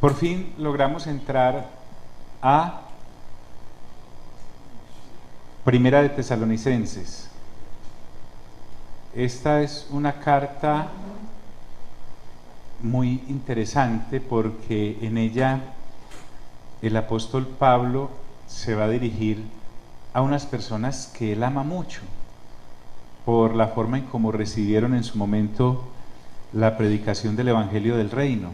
Por fin logramos entrar a Primera de Tesalonicenses. Esta es una carta muy interesante porque en ella el apóstol Pablo se va a dirigir a unas personas que él ama mucho por la forma en cómo recibieron en su momento la predicación del Evangelio del Reino.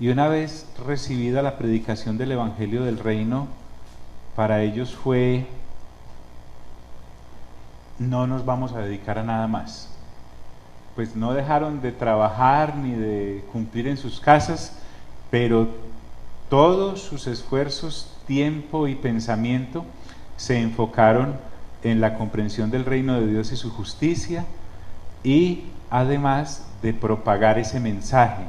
Y una vez recibida la predicación del Evangelio del Reino, para ellos fue: no nos vamos a dedicar a nada más. Pues no dejaron de trabajar ni de cumplir en sus casas, pero todos sus esfuerzos, tiempo y pensamiento se enfocaron en la comprensión del reino de Dios y su justicia, y además de propagar ese mensaje.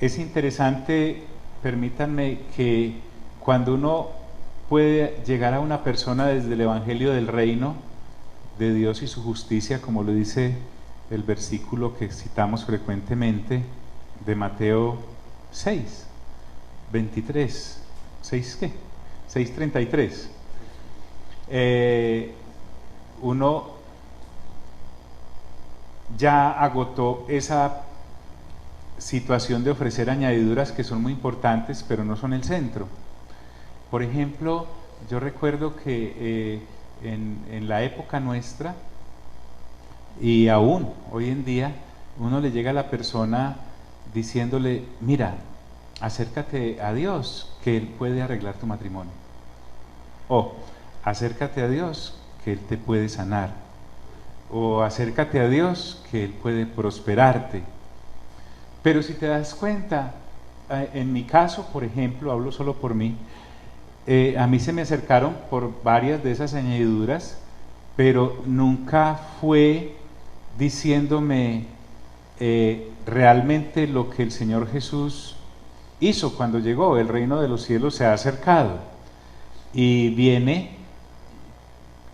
Es interesante, permítanme, que cuando uno puede llegar a una persona desde el Evangelio del Reino de Dios y su justicia, como lo dice el versículo que citamos frecuentemente de Mateo 6, 23, 6 ¿qué? 6:33. Uno ya agotó esa situación de ofrecer añadiduras que son muy importantes, pero no son el centro. Por ejemplo, yo recuerdo que en la época nuestra, y aún hoy en día, uno le llega a la persona diciéndole: mira, acércate a Dios, que Él puede arreglar tu matrimonio. O acércate a Dios, que Él te puede sanar. O acércate a Dios, que Él puede prosperarte. Pero si te das cuenta, en mi caso, por ejemplo, hablo solo por mí, a mí se me acercaron por varias de esas añadiduras, pero nunca fue diciéndome realmente lo que el Señor Jesús hizo cuando llegó. El reino de los cielos se ha acercado y viene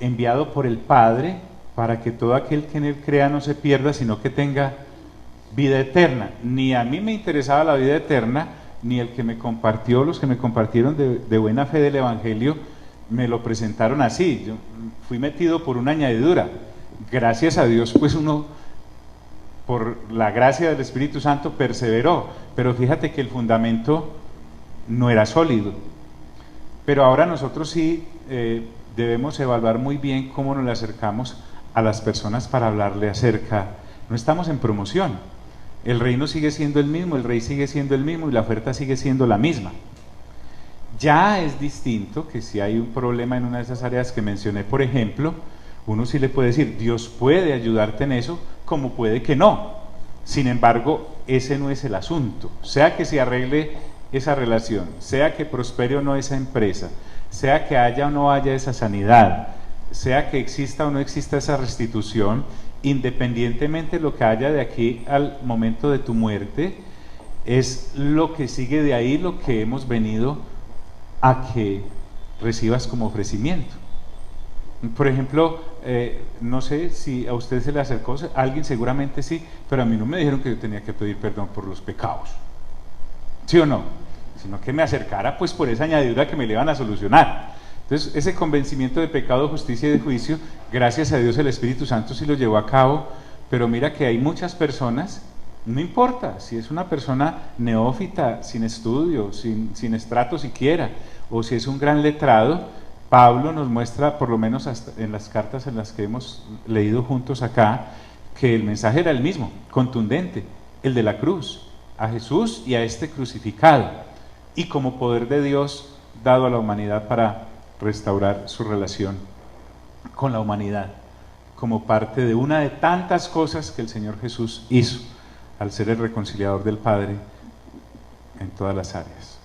enviado por el Padre para que todo aquel que en Él crea no se pierda, sino que tenga vida eterna. Ni a mí me interesaba la vida eterna, ni el que me compartió, los que me compartieron de buena fe del Evangelio, me lo presentaron así. Yo fui metido por una añadidura. Gracias a Dios, pues uno, por la gracia del Espíritu Santo, perseveró. Pero fíjate que el fundamento no era sólido. Pero ahora nosotros sí debemos evaluar muy bien cómo nos le acercamos a las personas para hablarle acerca. No estamos en promoción. El reino sigue siendo el mismo, el rey sigue siendo el mismo y la oferta sigue siendo la misma. Ya es distinto que si hay un problema en una de esas áreas que mencioné, por ejemplo, uno sí le puede decir: Dios puede ayudarte en eso, como puede que no. Sin embargo, ese no es el asunto. Sea que se arregle esa relación, sea que prospere o no esa empresa, sea que haya o no haya esa sanidad, sea que exista o no exista esa restitución, independientemente de lo que haya de aquí al momento de tu muerte, es lo que sigue de ahí lo que hemos venido a que recibas como ofrecimiento. Por ejemplo, no sé si a usted se le acercó, a alguien seguramente sí, pero a mí no me dijeron que yo tenía que pedir perdón por los pecados, ¿sí o no? Sino que me acercara pues por esa añadidura que me le iban a solucionar. Entonces, ese convencimiento de pecado, justicia y de juicio, gracias a Dios el Espíritu Santo sí lo llevó a cabo, pero mira que hay muchas personas, no importa si es una persona neófita, sin estudio, sin estrato siquiera, o si es un gran letrado. Pablo nos muestra, por lo menos hasta en las cartas en las que hemos leído juntos acá, que el mensaje era el mismo, contundente, el de la cruz, a Jesús y a este crucificado, y como poder de Dios dado a la humanidad para restaurar su relación con la humanidad, como parte de una de tantas cosas que el Señor Jesús hizo al ser el reconciliador del Padre en todas las áreas.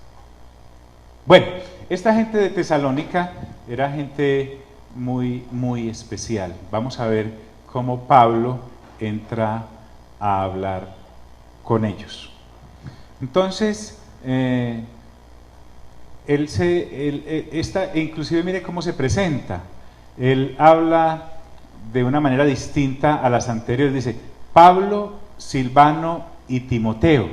Bueno, esta gente de Tesalónica era gente muy, muy especial. Vamos a ver cómo Pablo entra a hablar con ellos. Entonces, inclusive mire cómo se presenta. Él habla de una manera distinta a las anteriores. Dice: Pablo, Silvano y Timoteo.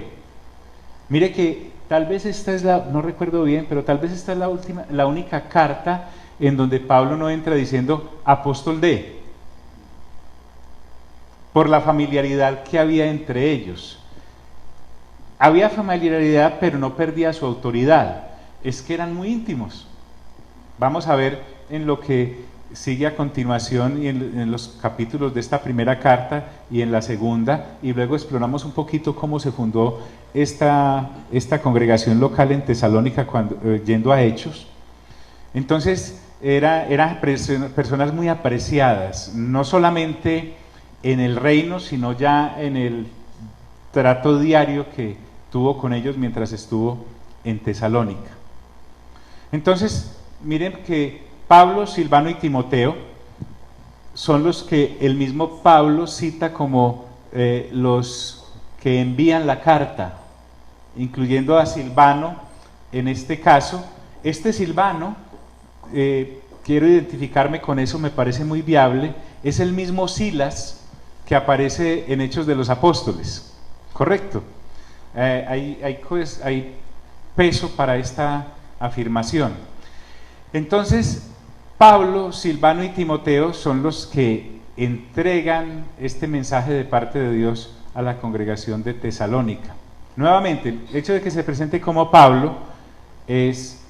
Mire que tal vez esta es no recuerdo bien, pero tal vez esta es la única carta en donde Pablo no entra diciendo apóstol de, por la familiaridad que había entre ellos. Había familiaridad, pero no perdía su autoridad. Es que eran muy íntimos. Vamos a ver en lo que sigue a continuación y en los capítulos de esta primera carta y en la segunda, y luego exploramos un poquito cómo se fundó esta congregación local en Tesalónica yendo a Hechos. Entonces eran personas muy apreciadas, no solamente en el reino, sino ya en el trato diario que tuvo con ellos mientras estuvo en Tesalónica. Entonces, miren que Pablo, Silvano y Timoteo son los que el mismo Pablo cita como los que envían la carta, incluyendo a Silvano en este caso. Este Silvano, quiero identificarme con eso, me parece muy viable, es el mismo Silas que aparece en Hechos de los Apóstoles, ¿correcto? Hay peso para esta afirmación. Entonces, Pablo, Silvano y Timoteo son los que entregan este mensaje de parte de Dios a la congregación de Tesalónica. Nuevamente, el hecho de que se presente como Pablo es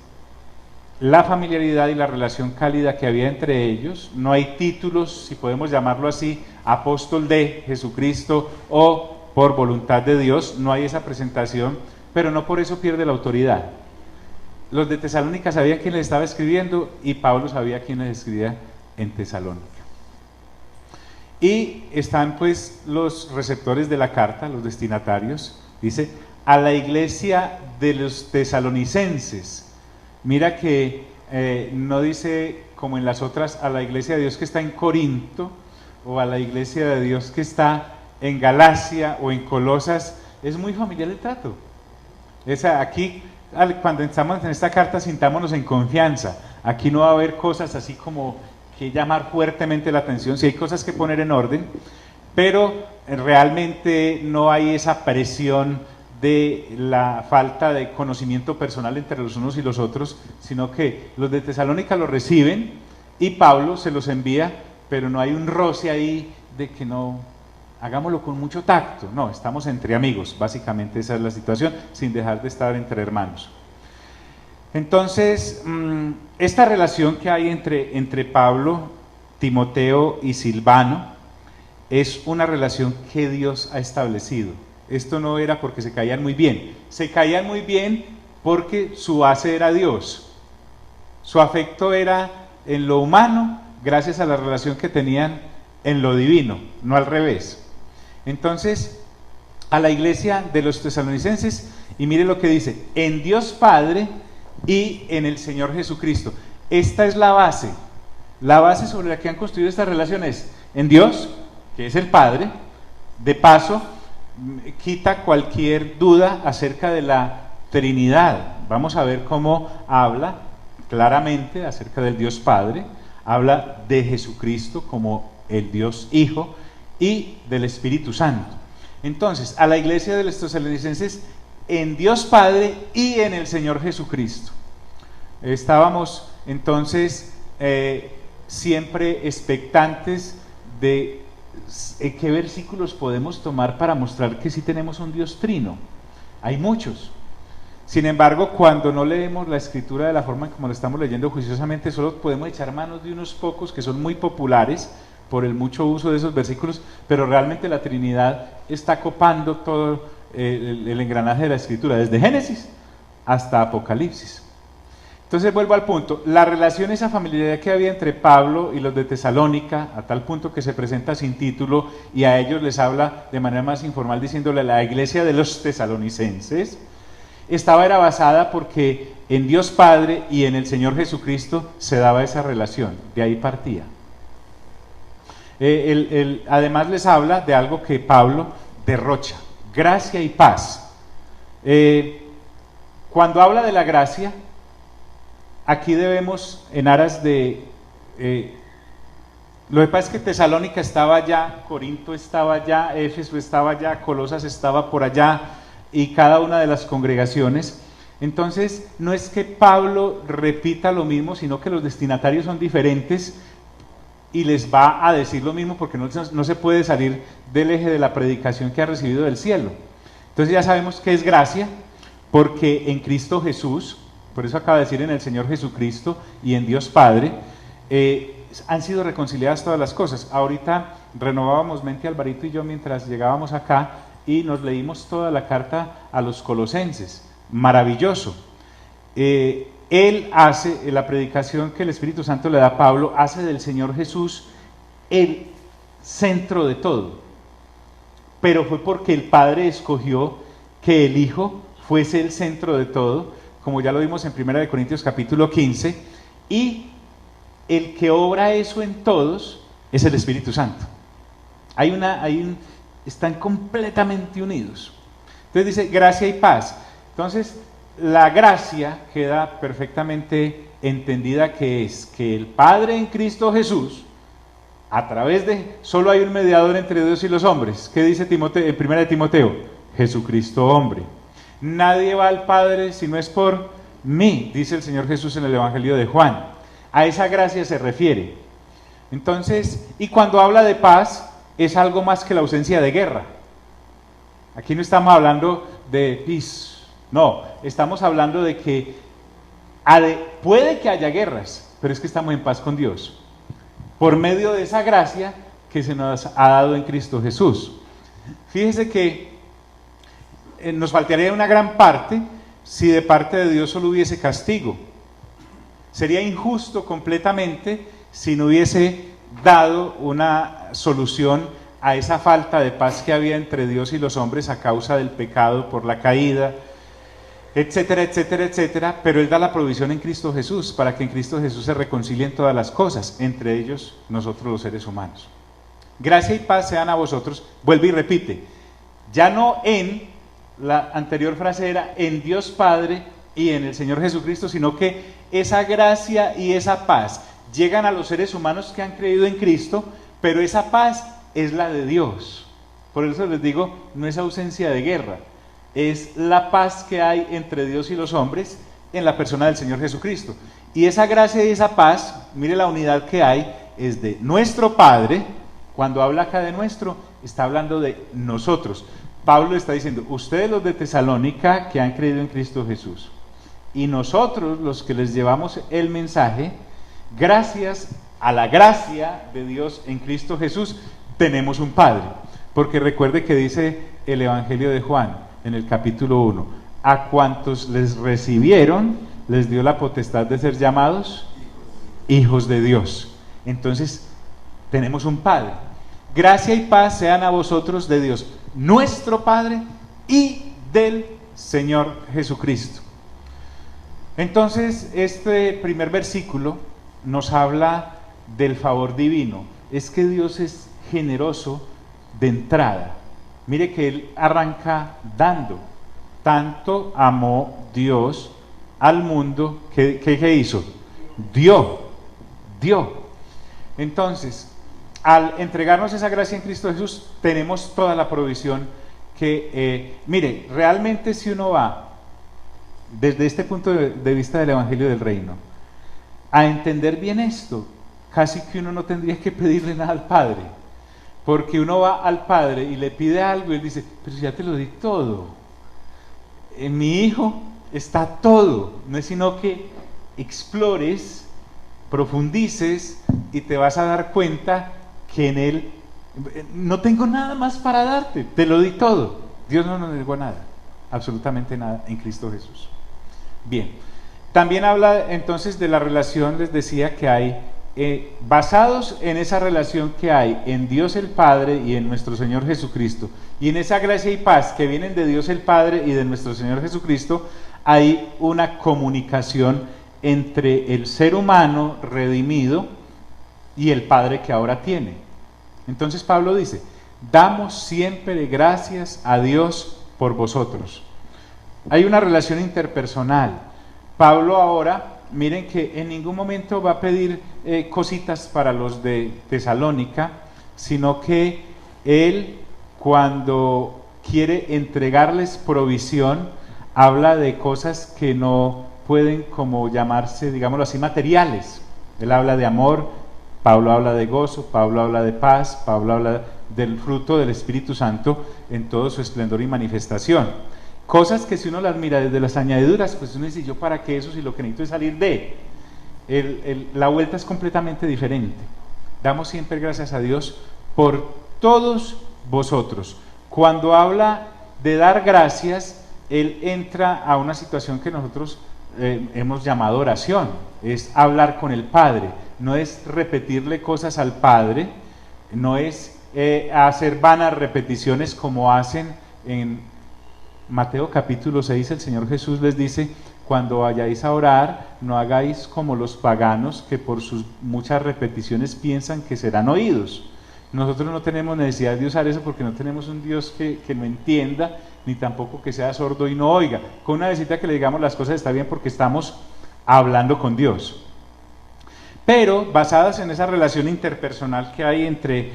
la familiaridad y la relación cálida que había entre ellos. No hay títulos, si podemos llamarlo así, apóstol de Jesucristo o por voluntad de Dios, no hay esa presentación, pero no por eso pierde la autoridad. Los de Tesalónica sabían quién les estaba escribiendo y Pablo sabía quién les escribía en Tesalónica. Y están pues los receptores de la carta, los destinatarios, dice, a la iglesia de los tesalonicenses. Mira que no dice como en las otras, a la iglesia de Dios que está en Corinto, o a la iglesia de Dios que está en Galacia o en Colosas. Es muy familiar el trato. Aquí, cuando estamos en esta carta, sintámonos en confianza. Aquí no va a haber cosas así como que llamar fuertemente la atención. Sí hay cosas que poner en orden, pero realmente no hay esa presión de la falta de conocimiento personal entre los unos y los otros, sino que los de Tesalónica lo reciben y Pablo se los envía, pero no hay un roce ahí de que no, hagámoslo con mucho tacto. No, estamos entre amigos, básicamente esa es la situación, sin dejar de estar entre hermanos. Entonces, esta relación que hay entre Pablo, Timoteo y Silvano es una relación que Dios ha establecido. Esto no era porque se caían muy bien, se caían muy bien porque su base era Dios. Su afecto era en lo humano, gracias a la relación que tenían en lo divino, no al revés. Entonces, a la iglesia de los tesalonicenses, y mire lo que dice, en Dios Padre y en el Señor Jesucristo. Esta es la base sobre la que han construido estas relaciones, en Dios, que es el Padre. De paso, quita cualquier duda acerca de la Trinidad. Vamos a ver cómo habla claramente acerca del Dios Padre, habla de Jesucristo como el Dios Hijo y del Espíritu Santo. Entonces, a la iglesia de los tesalonicenses, en Dios Padre y en el Señor Jesucristo. Estábamos entonces siempre expectantes de qué versículos podemos tomar para mostrar que sí tenemos un Dios trino. Hay muchos. Sin embargo, cuando no leemos la Escritura de la forma como la estamos leyendo juiciosamente, solo podemos echar manos de unos pocos que son muy populares por el mucho uso de esos versículos, pero realmente la Trinidad está copando todo el engranaje de la Escritura, desde Génesis hasta Apocalipsis. Entonces vuelvo al punto, la relación, esa familiaridad que había entre Pablo y los de Tesalónica, a tal punto que se presenta sin título y a ellos les habla de manera más informal diciéndole a la iglesia de los tesalonicenses, era basada porque en Dios Padre y en el Señor Jesucristo se daba esa relación, de ahí partía. Además les habla de algo que Pablo derrocha, gracia y paz. Cuando habla de la gracia, aquí debemos, en aras de Lo que pasa es que Tesalónica estaba allá, Corinto estaba allá, Éfeso estaba allá, Colosas estaba por allá, y cada una de las congregaciones. Entonces, no es que Pablo repita lo mismo, sino que los destinatarios son diferentes y les va a decir lo mismo, porque no se puede salir del eje de la predicación que ha recibido del cielo. Entonces ya sabemos que es gracia, porque en Cristo Jesús, por eso acaba de decir en el Señor Jesucristo y en Dios Padre, han sido reconciliadas todas las cosas. Ahorita renovábamos mente Alvarito y yo mientras llegábamos acá y nos leímos toda la carta a los colosenses. Maravilloso. Él hace, la predicación que el Espíritu Santo le da a Pablo, hace del Señor Jesús el centro de todo. Pero fue porque el Padre escogió que el Hijo fuese el centro de todo, como ya lo vimos en 1 Corintios capítulo 15, y el que obra eso en todos es el Espíritu Santo. Están completamente unidos. Entonces dice gracia y paz. Entonces la gracia queda perfectamente entendida, que es que el Padre en Cristo Jesús, a través de, solo hay un mediador entre Dios y los hombres. ¿Qué dice Timoteo, en 1 Timoteo? Jesucristo hombre. Nadie va al Padre si no es por mí, dice el Señor Jesús en el Evangelio de Juan. A esa gracia se refiere. Entonces, y cuando habla de paz, es algo más que la ausencia de guerra. Aquí no estamos hablando de peace, no, estamos hablando de que puede que haya guerras, pero es que estamos en paz con Dios, por medio de esa gracia que se nos ha dado en Cristo Jesús. Fíjese que nos faltaría una gran parte si de parte de Dios solo hubiese castigo. Sería injusto completamente si no hubiese dado una solución a esa falta de paz que había entre Dios y los hombres a causa del pecado, por la caída, etcétera, etcétera, etcétera. Pero Él da la provisión en Cristo Jesús, para que en Cristo Jesús se reconcilien todas las cosas, entre ellos nosotros los seres humanos. Gracia y paz sean a vosotros, vuelve y repite, ya no en, la anterior frase era en Dios Padre y en el Señor Jesucristo, sino que esa gracia y esa paz llegan a los seres humanos que han creído en Cristo, pero esa paz es la de Dios. Por eso les digo, no es ausencia de guerra, es la paz que hay entre Dios y los hombres en la persona del Señor Jesucristo. Y esa gracia y esa paz, mire la unidad que hay, es de nuestro Padre. Cuando habla acá de nuestro, está hablando de nosotros. Pablo está diciendo, ustedes los de Tesalónica que han creído en Cristo Jesús, y nosotros los que les llevamos el mensaje, gracias a la gracia de Dios en Cristo Jesús, tenemos un Padre. Porque recuerde que dice el Evangelio de Juan en el capítulo 1, a cuantos les recibieron, les dio la potestad de ser llamados hijos de Dios. Entonces, tenemos un Padre. Gracia y paz sean a vosotros de Dios, nuestro Padre, y del Señor Jesucristo. Entonces, este primer versículo nos habla del favor divino. Es que Dios es generoso de entrada. Mire que Él arranca dando. Tanto amó Dios al mundo, ¿qué hizo? Dio. Entonces, al entregarnos esa gracia en Cristo Jesús, tenemos toda la provisión que, mire, realmente si uno va desde este punto de vista del Evangelio del Reino a entender bien esto, casi que uno no tendría que pedirle nada al Padre, porque uno va al Padre y le pide algo y Él dice, pero ya te lo di todo, en mi Hijo está todo. No es sino que explores, profundices y te vas a dar cuenta que en Él no tengo nada más para darte, te lo di todo. Dios no nos negó nada, absolutamente nada en Cristo Jesús. Bien, también habla entonces de la relación, les decía, que hay, basados en esa relación que hay en Dios el Padre y en nuestro Señor Jesucristo, y en esa gracia y paz que vienen de Dios el Padre y de nuestro Señor Jesucristo, hay una comunicación entre el ser humano redimido y el Padre que ahora tiene. Entonces Pablo dice, damos siempre gracias a Dios por vosotros. Hay una relación interpersonal. Pablo ahora, miren que en ningún momento va a pedir cositas para los de Tesalónica, sino que él, cuando quiere entregarles provisión, habla de cosas que no pueden como llamarse, digámoslo así, materiales. Él habla de amor, Pablo habla de gozo, Pablo habla de paz, Pablo habla del fruto del Espíritu Santo en todo su esplendor y manifestación. Cosas que si uno las mira desde las añadiduras, pues uno dice, ¿yo para qué eso si lo que necesito es salir de? La vuelta es completamente diferente. Damos siempre gracias a Dios por todos vosotros. Cuando habla de dar gracias, él entra a una situación que nosotros hemos llamado oración, es hablar con el Padre, no es repetirle cosas al Padre, no es hacer vanas repeticiones como hacen en Mateo capítulo 6. El Señor Jesús les dice: cuando vayáis a orar, no hagáis como los paganos, que por sus muchas repeticiones piensan que serán oídos. Nosotros no tenemos necesidad de usar eso porque no tenemos un Dios que no entienda, ni tampoco que sea sordo y no oiga. Con una visita que le digamos las cosas está bien porque estamos hablando con Dios. Pero basadas en esa relación interpersonal que hay entre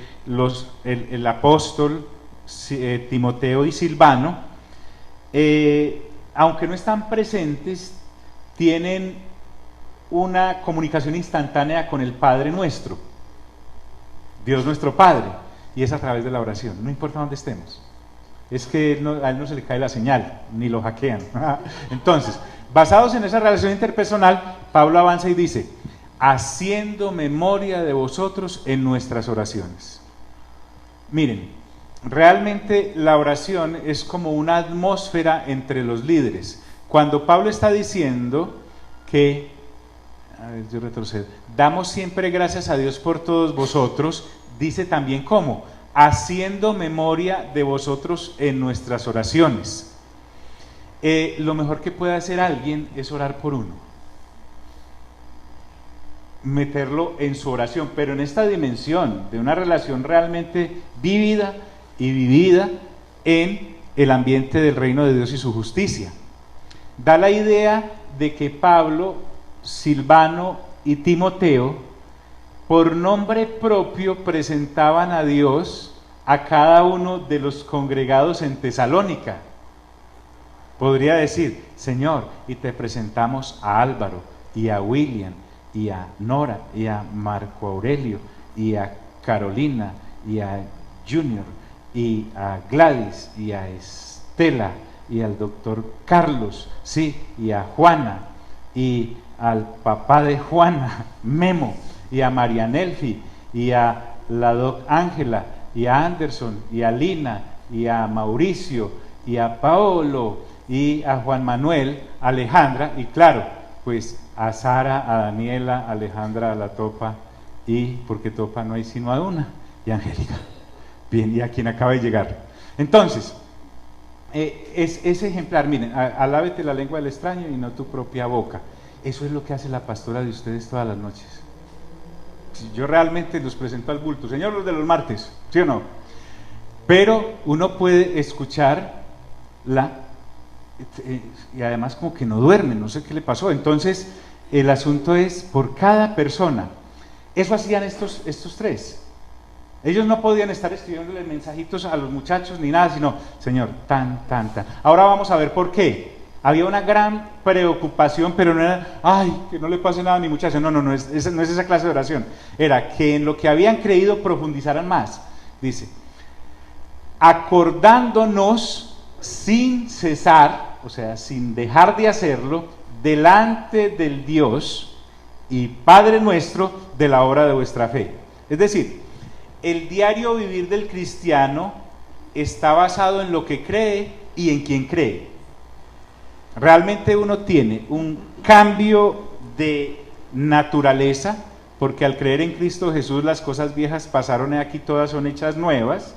el apóstol Timoteo y Silvano, aunque no están presentes, tienen una comunicación instantánea con el Padre nuestro, Dios nuestro Padre, y es a través de la oración, no importa dónde estemos. Es que a él no se le cae la señal, ni lo hackean. Entonces, basados en esa relación interpersonal, Pablo avanza y dice: haciendo memoria de vosotros en nuestras oraciones. Miren, realmente la oración es como una atmósfera entre los líderes. Cuando Pablo está diciendo que, a ver, yo retrocedo, damos siempre gracias a Dios por todos vosotros, dice también cómo, haciendo memoria de vosotros en nuestras oraciones. Lo mejor que puede hacer alguien es orar por uno, meterlo en su oración, pero en esta dimensión de una relación realmente vívida y vivida en el ambiente del reino de Dios y su justicia. Da la idea de que Pablo, Silvano y Timoteo, por nombre propio, presentaban a Dios a cada uno de los congregados en Tesalónica. Podría decir: Señor, y te presentamos a Álvaro, y a William, y a Nora, y a Marco Aurelio, y a Carolina, y a Junior, y a Gladys, y a Estela, y al doctor Carlos, sí, y a Juana, y al papá de Juana, Memo, y a Marianelfi, y a la doc Ángela, y a Anderson, y a Lina, y a Mauricio, y a Paolo, y a Juan Manuel, Alejandra, y claro, pues a Sara, a Daniela, a Alejandra, a la Topa, y porque Topa no hay sino a una, y a Angélica. Bien, y a quien acaba de llegar. Entonces, es ejemplar. Miren, alábete la lengua del extraño y no tu propia boca. Eso es lo que hace la pastora de ustedes todas las noches. Yo realmente los presento al bulto, señor, los de los martes, ¿sí o no? Pero uno puede escucharla y además como que no duerme, no sé qué le pasó. Entonces, el asunto es por cada persona. Eso hacían estos tres. Ellos no podían estar escribiéndole mensajitos a los muchachos ni nada, sino, Señor, tan. Ahora vamos a ver por qué. Había una gran preocupación, pero no era, ay, que no le pase nada a mi muchacho. No es esa clase de oración. Era que en lo que habían creído profundizaran más. Dice, acordándonos sin cesar, o sea, sin dejar de hacerlo, delante del Dios y Padre nuestro de la obra de vuestra fe. Es decir, el diario vivir del cristiano está basado en lo que cree y en quien cree. Realmente uno tiene un cambio de naturaleza, porque al creer en Cristo Jesús las cosas viejas pasaron y aquí todas son hechas nuevas.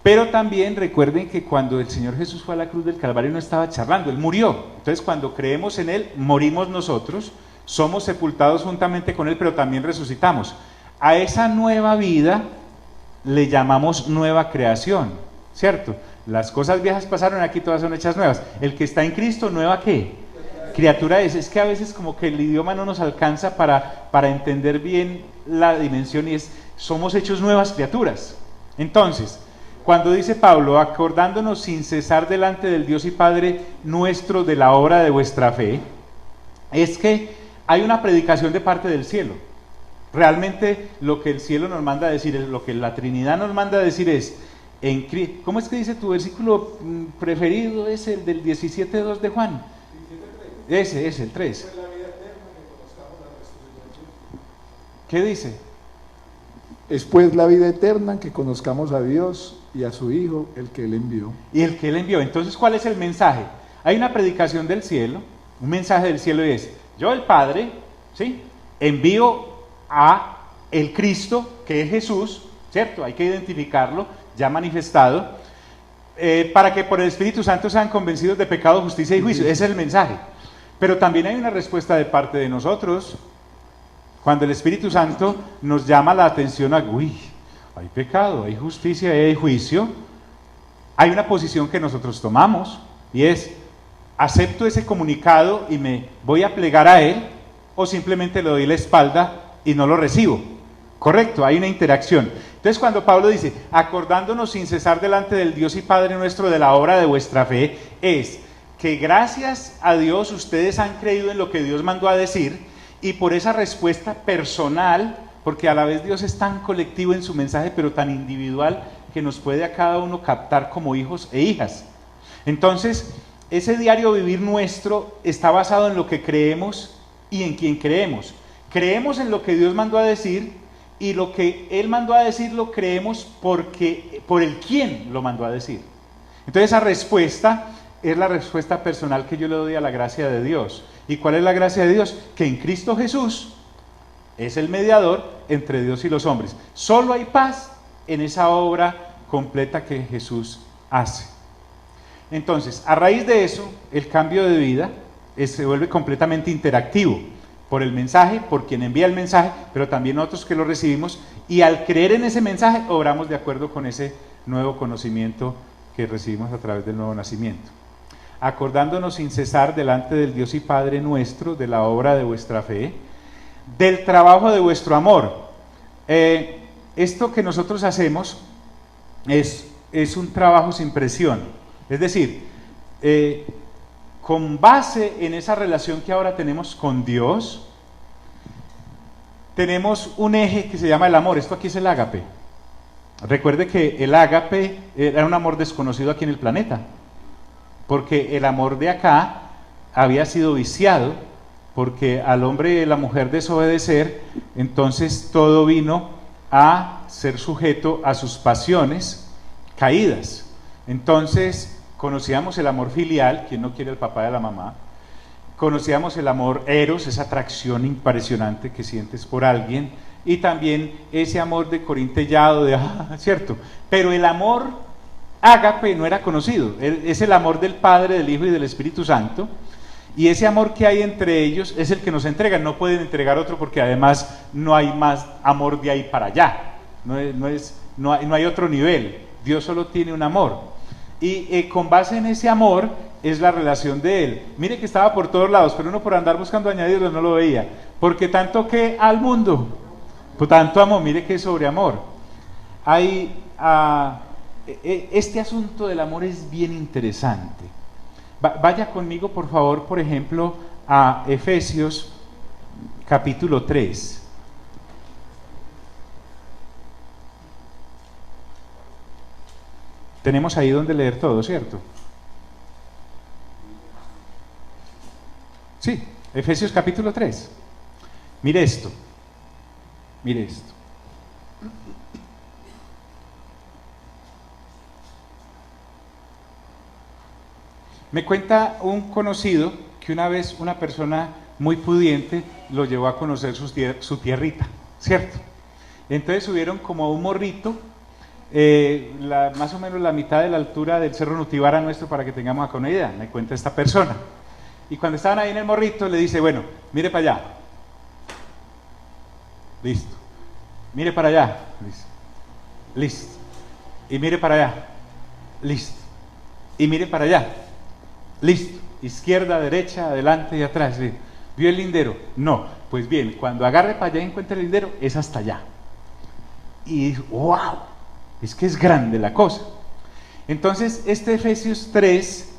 Pero también recuerden que cuando el Señor Jesús fue a la cruz del Calvario no estaba charlando, Él murió. Entonces cuando creemos en Él, morimos nosotros, somos sepultados juntamente con Él, pero también resucitamos. A esa nueva vida le llamamos nueva creación, ¿cierto? Las cosas viejas pasaron, aquí todas son hechas nuevas. El que está en Cristo, ¿nueva qué? criatura es que a veces como que el idioma no nos alcanza para entender bien la dimensión, y es, somos hechos nuevas criaturas. Entonces, cuando dice Pablo, acordándonos sin cesar delante del Dios y Padre nuestro de la obra de vuestra fe, es que hay una predicación de parte del cielo. Realmente lo que el cielo nos manda a decir, lo que la Trinidad nos manda a decir es, ¿cómo es que dice tu versículo preferido? Es el del 17:2 de Juan. Ese es el 3. ¿Qué dice? Es pues la vida eterna, que conozcamos a Dios y a su Hijo, el que Él envió. Y el que Él envió. Entonces, ¿cuál es el mensaje? Hay una predicación del cielo, un mensaje del cielo, y es, yo el Padre, ¿sí?, envío a el Cristo, que es Jesús, ¿cierto? Hay que identificarlo, ya manifestado, para que por el Espíritu Santo sean convencidos de pecado, justicia y juicio. Ese es el mensaje. Pero también hay una respuesta de parte de nosotros. Cuando el Espíritu Santo nos llama la atención a, uy, hay pecado, hay justicia y hay juicio, hay una posición que nosotros tomamos, y es, ¿acepto ese comunicado y me voy a plegar a él, o simplemente le doy la espalda y no lo recibo? Correcto, hay una interacción. Entonces, cuando Pablo dice, acordándonos sin cesar delante del Dios y Padre nuestro de la obra de vuestra fe, es que gracias a Dios ustedes han creído en lo que Dios mandó a decir, y por esa respuesta personal, porque a la vez Dios es tan colectivo en su mensaje, pero tan individual, que nos puede a cada uno captar como hijos e hijas. Entonces, ese diario vivir nuestro está basado en lo que creemos y en quien creemos. Creemos en lo que Dios mandó a decir, y lo que Él mandó a decir lo creemos por el quien lo mandó a decir. Entonces, esa respuesta es la respuesta personal que yo le doy a la gracia de Dios. ¿Y cuál es la gracia de Dios? Que en Cristo Jesús es el mediador entre Dios y los hombres. Solo hay paz en esa obra completa que Jesús hace. Entonces, a raíz de eso, el cambio de vida se vuelve completamente interactivo, por el mensaje, por quien envía el mensaje, pero también nosotros que lo recibimos, y al creer en ese mensaje, obramos de acuerdo con ese nuevo conocimiento que recibimos a través del nuevo nacimiento. Acordándonos sin cesar delante del Dios y Padre nuestro de la obra de vuestra fe, del trabajo de vuestro amor. Esto que nosotros hacemos es un trabajo sin presión, es decir, con base en esa relación que ahora tenemos con Dios, tenemos un eje que se llama el amor. Esto aquí es el ágape. Recuerde que el ágape era un amor desconocido aquí en el planeta, porque el amor de acá había sido viciado, porque al hombre y la mujer desobedecer, entonces todo vino a ser sujeto a sus pasiones caídas. Entonces conocíamos el amor filial, quien no quiere el papá de la mamá, conocíamos el amor eros, esa atracción impresionante que sientes por alguien, y también ese amor de corintellado, ¿cierto? Pero el amor ágape no era conocido, es el amor del Padre, del Hijo y del Espíritu Santo, y ese amor que hay entre ellos es el que nos entregan. No pueden entregar otro, porque además no hay más amor de ahí para allá, no hay otro nivel. Dios solo tiene un amor, y con base en ese amor es la relación de Él. Mire que estaba por todos lados, pero uno por andar buscando añadirlo no lo veía. Porque tanto que al mundo, pues tanto amó. Mire que sobre amor hay este asunto del amor es bien interesante. Vaya conmigo, por favor, por ejemplo, a Efesios capítulo 3. Tenemos ahí donde leer todo, ¿cierto? Sí, Efesios capítulo 3. Mire esto. Mire esto. Me cuenta un conocido que una vez una persona muy pudiente lo llevó a conocer su tierrita, ¿cierto? Entonces subieron como a un morrito, más o menos la mitad de la altura del Cerro Nutibara nuestro, para que tengamos acá una idea, me cuenta esta persona. Y cuando estaban ahí en el morrito, le dice, bueno, mire para allá. Listo. Mire para allá. Listo. Y mire para allá. Listo. Y mire para allá. Listo, izquierda, derecha, adelante y atrás. ¿Sí? ¿Vio el lindero? No. Pues bien, cuando agarre para allá y encuentre el lindero, es hasta allá. Y wow, es que es grande la cosa. Entonces, este Efesios 3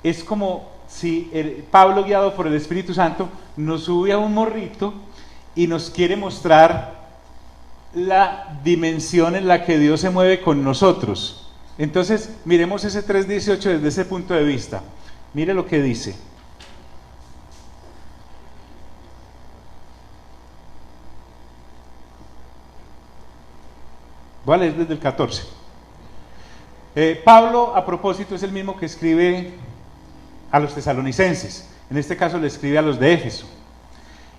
es como si Pablo, guiado por el Espíritu Santo, nos sube a un morrito y nos quiere mostrar la dimensión en la que Dios se mueve con nosotros. Entonces, miremos ese 3:18 desde ese punto de vista. Mire lo que dice. Voy a leer desde el 14. Pablo, a propósito, es el mismo que escribe a los tesalonicenses. En este caso le escribe a los de Éfeso.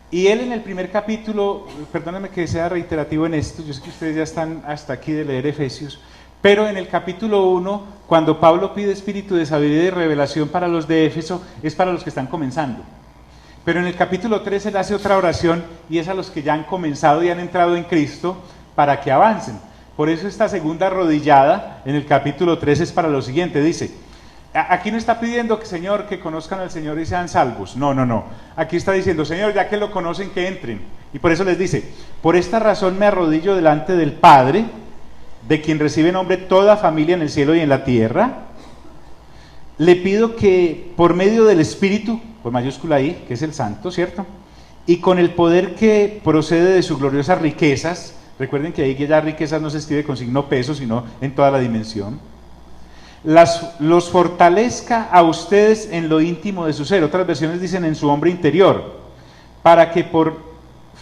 Y él en el primer capítulo, perdónenme que sea reiterativo en esto, yo sé que ustedes ya están hasta aquí de leer Efesios, pero en el capítulo 1, cuando Pablo pide espíritu de sabiduría y revelación para los de Éfeso, es para los que están comenzando. Pero en el capítulo 3 él hace otra oración y es a los que ya han comenzado y han entrado en Cristo para que avancen. Por eso esta segunda arrodillada en el capítulo 3 es para lo siguiente, dice, aquí no está pidiendo que Señor, que conozcan al Señor y sean salvos, no, aquí está diciendo, Señor, ya que lo conocen, que entren, y por eso les dice, por esta razón me arrodillo delante del Padre, de quien recibe nombre toda familia en el cielo y en la tierra, le pido que por medio del Espíritu, por mayúscula I, que es el Santo, ¿cierto? Y con el poder que procede de sus gloriosas riquezas, recuerden que ahí que ya riquezas no se escribe con signo peso, sino en toda la dimensión, los fortalezca a ustedes en lo íntimo de su ser. Otras versiones dicen en su hombre interior, para que por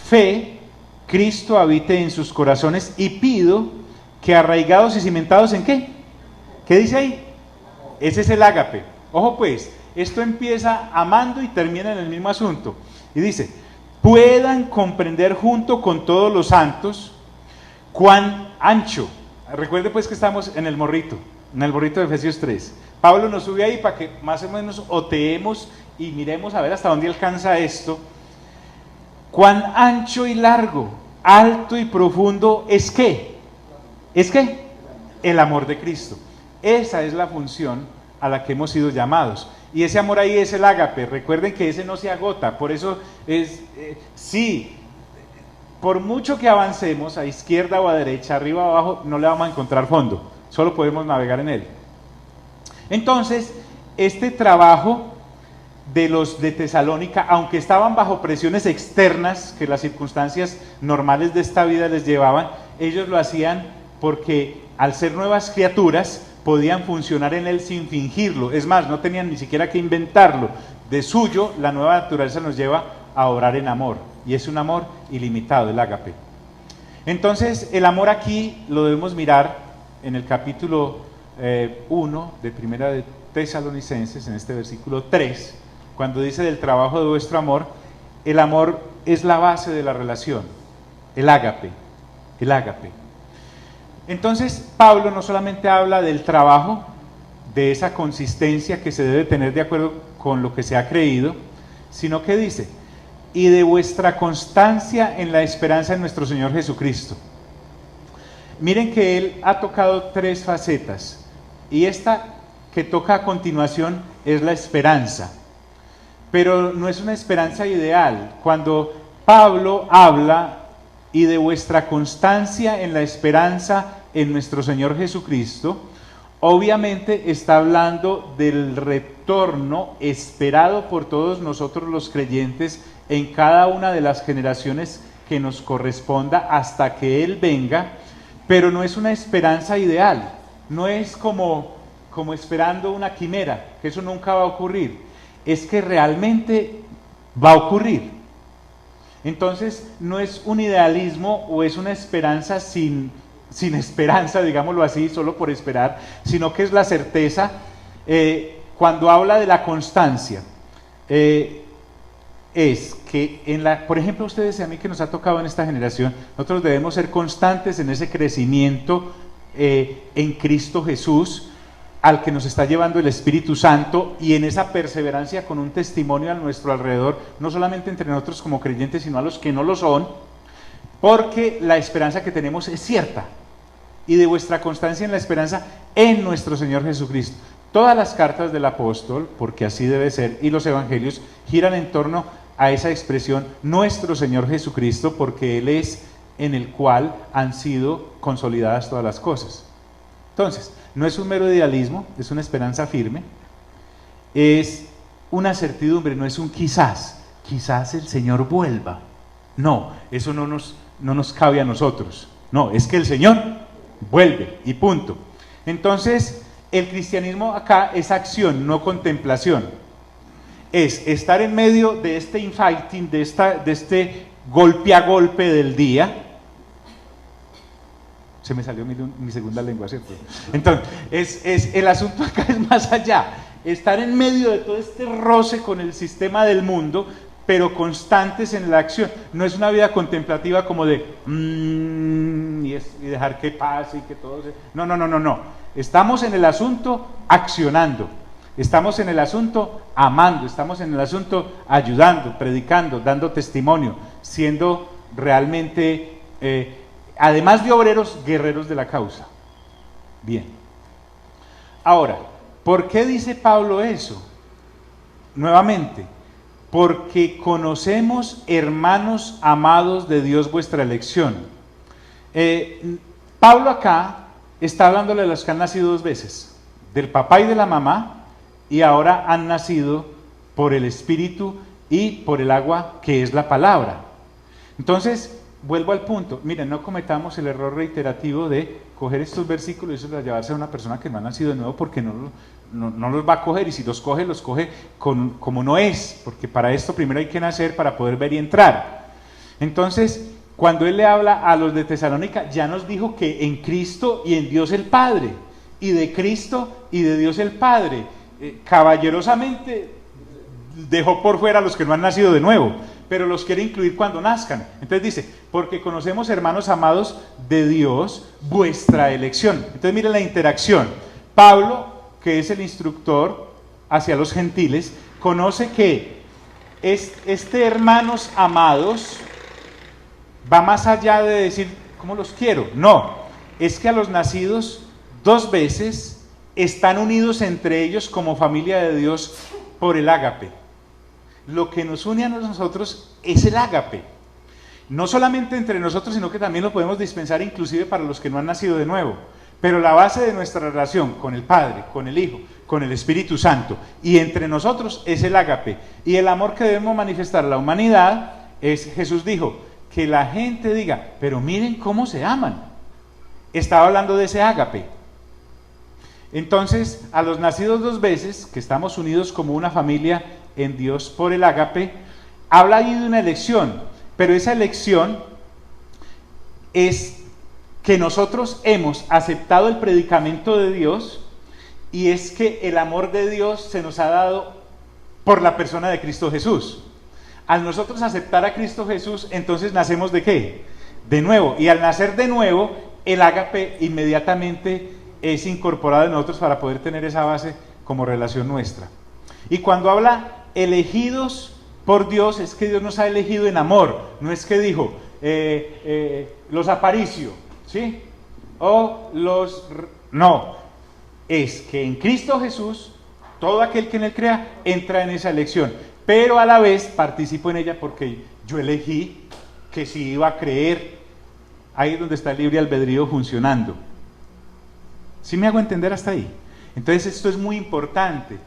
fe Cristo habite en sus corazones, y pido que arraigados y cimentados en ¿qué? ¿Qué dice ahí? Ese es el ágape. Ojo pues, esto empieza amando y termina en el mismo asunto. Y dice, puedan comprender junto con todos los santos cuán ancho. Recuerde pues que estamos en el morrito de Efesios 3. Pablo nos sube ahí para que más o menos oteemos y miremos a ver hasta dónde alcanza esto. Cuán ancho y largo, alto y profundo es ¿qué? ¿Es qué? El amor de Cristo. Esa es la función a la que hemos sido llamados. Y ese amor ahí es el ágape. Recuerden que ese no se agota. Por eso es, sí, por mucho que avancemos a izquierda o a derecha, arriba o abajo, no le vamos a encontrar fondo. Solo podemos navegar en él. Entonces, este trabajo de los de Tesalónica, aunque estaban bajo presiones externas que las circunstancias normales de esta vida les llevaban, ellos lo hacían porque al ser nuevas criaturas podían funcionar en él sin fingirlo. Es más, no tenían ni siquiera que inventarlo. De suyo, la nueva naturaleza nos lleva a obrar en amor, y es un amor ilimitado, el ágape. Entonces, el amor aquí lo debemos mirar en el capítulo 1 de Primera de Tesalonicenses, en este versículo 3, cuando dice del trabajo de vuestro amor. El amor es la base de la relación, el ágape. Entonces, Pablo no solamente habla del trabajo, de esa consistencia que se debe tener de acuerdo con lo que se ha creído, sino que dice, y de vuestra constancia en la esperanza en nuestro Señor Jesucristo. Miren que él ha tocado tres facetas, y esta que toca a continuación es la esperanza, pero no es una esperanza ideal. Cuando Pablo habla y de vuestra constancia en la esperanza en nuestro Señor Jesucristo, obviamente está hablando del retorno esperado por todos nosotros los creyentes en cada una de las generaciones que nos corresponda hasta que Él venga. Pero no es una esperanza ideal, no es como esperando una quimera, que eso nunca va a ocurrir, es que realmente va a ocurrir. Entonces, no es un idealismo o es una esperanza sin esperanza, digámoslo así, solo por esperar, sino que es la certeza. Cuando habla de la constancia, es que por ejemplo, ustedes y a mí que nos ha tocado en esta generación, nosotros debemos ser constantes en ese crecimiento en Cristo Jesús, al que nos está llevando el Espíritu Santo, y en esa perseverancia con un testimonio a nuestro alrededor, no solamente entre nosotros como creyentes, sino a los que no lo son, porque la esperanza que tenemos es cierta. Y de vuestra constancia en la esperanza en nuestro Señor Jesucristo. Todas las cartas del apóstol, porque así debe ser, y los evangelios giran en torno a esa expresión nuestro Señor Jesucristo, porque Él es en el cual han sido consolidadas todas las cosas. Entonces, no es un mero idealismo, es una esperanza firme, es una certidumbre, no es un quizás el Señor vuelva. No, eso no nos cabe a nosotros. No, es que el Señor vuelve y punto. Entonces, el cristianismo acá es acción, no contemplación. Es estar en medio de este infighting, de este golpe a golpe del día. Se me salió mi segunda lengua, ¿cierto? Entonces, el asunto acá es más allá. Estar en medio de todo este roce con el sistema del mundo, pero constantes en la acción. No es una vida contemplativa como de y dejar que pase y que todo se... No. Estamos en el asunto accionando. Estamos en el asunto amando. Estamos en el asunto ayudando, predicando, dando testimonio, siendo realmente... además de obreros, guerreros de la causa. Bien. Ahora, ¿por qué dice Pablo eso? Nuevamente, porque conocemos, hermanos amados de Dios, vuestra elección. Pablo acá está hablándole de los que han nacido dos veces, del papá y de la mamá, y ahora han nacido por el Espíritu y por el agua, que es la palabra. Entonces, vuelvo al punto, miren, no cometamos el error reiterativo de coger estos versículos y eso llevarse a una persona que no ha nacido de nuevo, porque no los va a coger, y si los coge como no es, porque para esto primero hay que nacer para poder ver y entrar. Entonces, cuando él le habla a los de Tesalónica, ya nos dijo que en Cristo y en Dios el Padre, y de Cristo y de Dios el Padre, caballerosamente dejó por fuera a los que no han nacido de nuevo, pero los quiere incluir cuando nazcan. Entonces dice, porque conocemos, hermanos amados de Dios, vuestra elección. Entonces miren la interacción. Pablo, que es el instructor hacia los gentiles, conoce que este hermanos amados va más allá de decir, ¿cómo los quiero? No, es que a los nacidos dos veces están unidos entre ellos como familia de Dios por el ágape. Lo que nos une a nosotros es el ágape. No solamente entre nosotros, sino que también lo podemos dispensar inclusive para los que no han nacido de nuevo. Pero la base de nuestra relación con el Padre, con el Hijo, con el Espíritu Santo y entre nosotros es el ágape. Y el amor que debemos manifestar a la humanidad es, Jesús dijo, que la gente diga, pero miren cómo se aman. Estaba hablando de ese ágape. Entonces, a los nacidos dos veces, que estamos unidos como una familia en Dios por el ágape, habla ahí de una elección, pero esa elección es que nosotros hemos aceptado el predicamento de Dios, y es que el amor de Dios se nos ha dado por la persona de Cristo Jesús. Al nosotros aceptar a Cristo Jesús, entonces nacemos ¿de qué? De nuevo, y al nacer de nuevo, el ágape inmediatamente es incorporado en nosotros para poder tener esa base como relación nuestra. Y cuando habla elegidos por Dios, es que Dios nos ha elegido en amor, no es que dijo los Aparicio, ¿sí? O no, es que en Cristo Jesús todo aquel que en él crea entra en esa elección, pero a la vez participo en ella porque yo elegí que si iba a creer. Ahí es donde está el libre albedrío funcionando. ¿Sí me hago entender hasta ahí? Entonces esto es muy importante.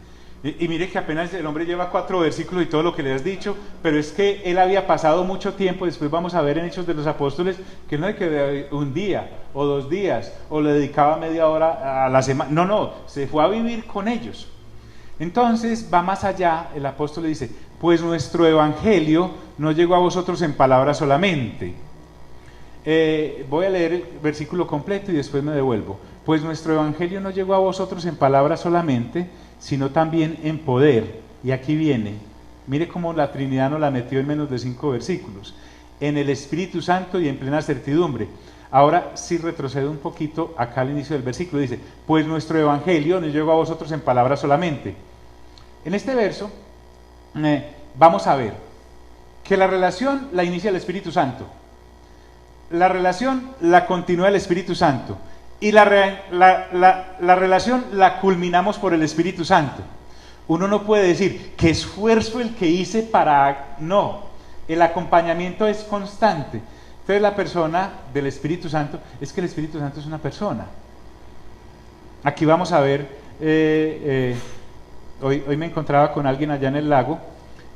Y mire que apenas el hombre lleva 4 versículos y todo lo que le has dicho, pero es que él había pasado mucho tiempo. Después vamos a ver en Hechos de los Apóstoles que él no es que un día o 2 días o le dedicaba media hora a la semana. No, se fue a vivir con ellos. Entonces va más allá. El apóstol le dice, pues nuestro evangelio no llegó a vosotros en palabras solamente. Voy a leer el versículo completo y después me devuelvo. Pues nuestro evangelio no llegó a vosotros en palabras solamente, sino también en poder. Y aquí viene, mire cómo la Trinidad nos la metió en menos de 5 versículos, en el Espíritu Santo y en plena certidumbre. Ahora sí retrocedo un poquito acá al inicio del versículo, dice, pues nuestro evangelio no llegó a vosotros en palabras solamente. En este verso vamos a ver que la relación la inicia el Espíritu Santo. La relación la continúa el Espíritu Santo, y la relación la culminamos por el Espíritu Santo. Uno no puede decir, qué esfuerzo el que hice para... No, el acompañamiento es constante. Entonces la persona del Espíritu Santo, es que el Espíritu Santo es una persona. Aquí vamos a ver, hoy me encontraba con alguien allá en el lago,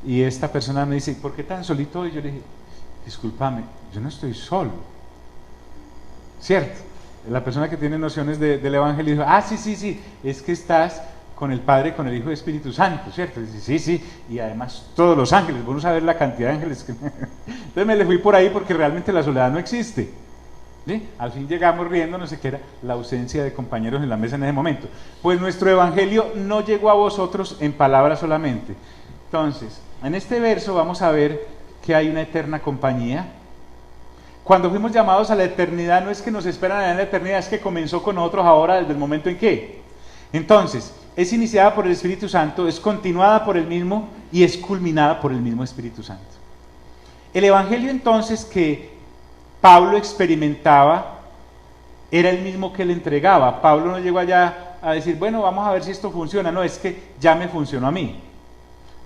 y esta persona me dice, ¿por qué tan solito hoy? Yo le dije, discúlpame, yo no estoy solo. ¿Cierto? La persona que tiene nociones del Evangelio dijo, sí, es que estás con el Padre, con el Hijo y el Espíritu Santo, ¿cierto? Dice, sí, y además todos los ángeles, vamos a ver la cantidad de ángeles que... Entonces me le fui por ahí porque realmente la soledad no existe. ¿Sí? Al fin llegamos riendo, no sé qué era la ausencia de compañeros en la mesa en ese momento. Pues nuestro Evangelio no llegó a vosotros en palabras solamente. Entonces, en este verso vamos a ver que hay una eterna compañía. Cuando fuimos llamados a la eternidad, no es que nos esperan allá en la eternidad, es que comenzó con nosotros ahora desde el momento en que. Entonces, es iniciada por el Espíritu Santo, es continuada por el mismo y es culminada por el mismo Espíritu Santo. El Evangelio entonces que Pablo experimentaba era el mismo que le entregaba. Pablo no llegó allá a decir, bueno, vamos a ver si esto funciona. No, es que ya me funcionó a mí.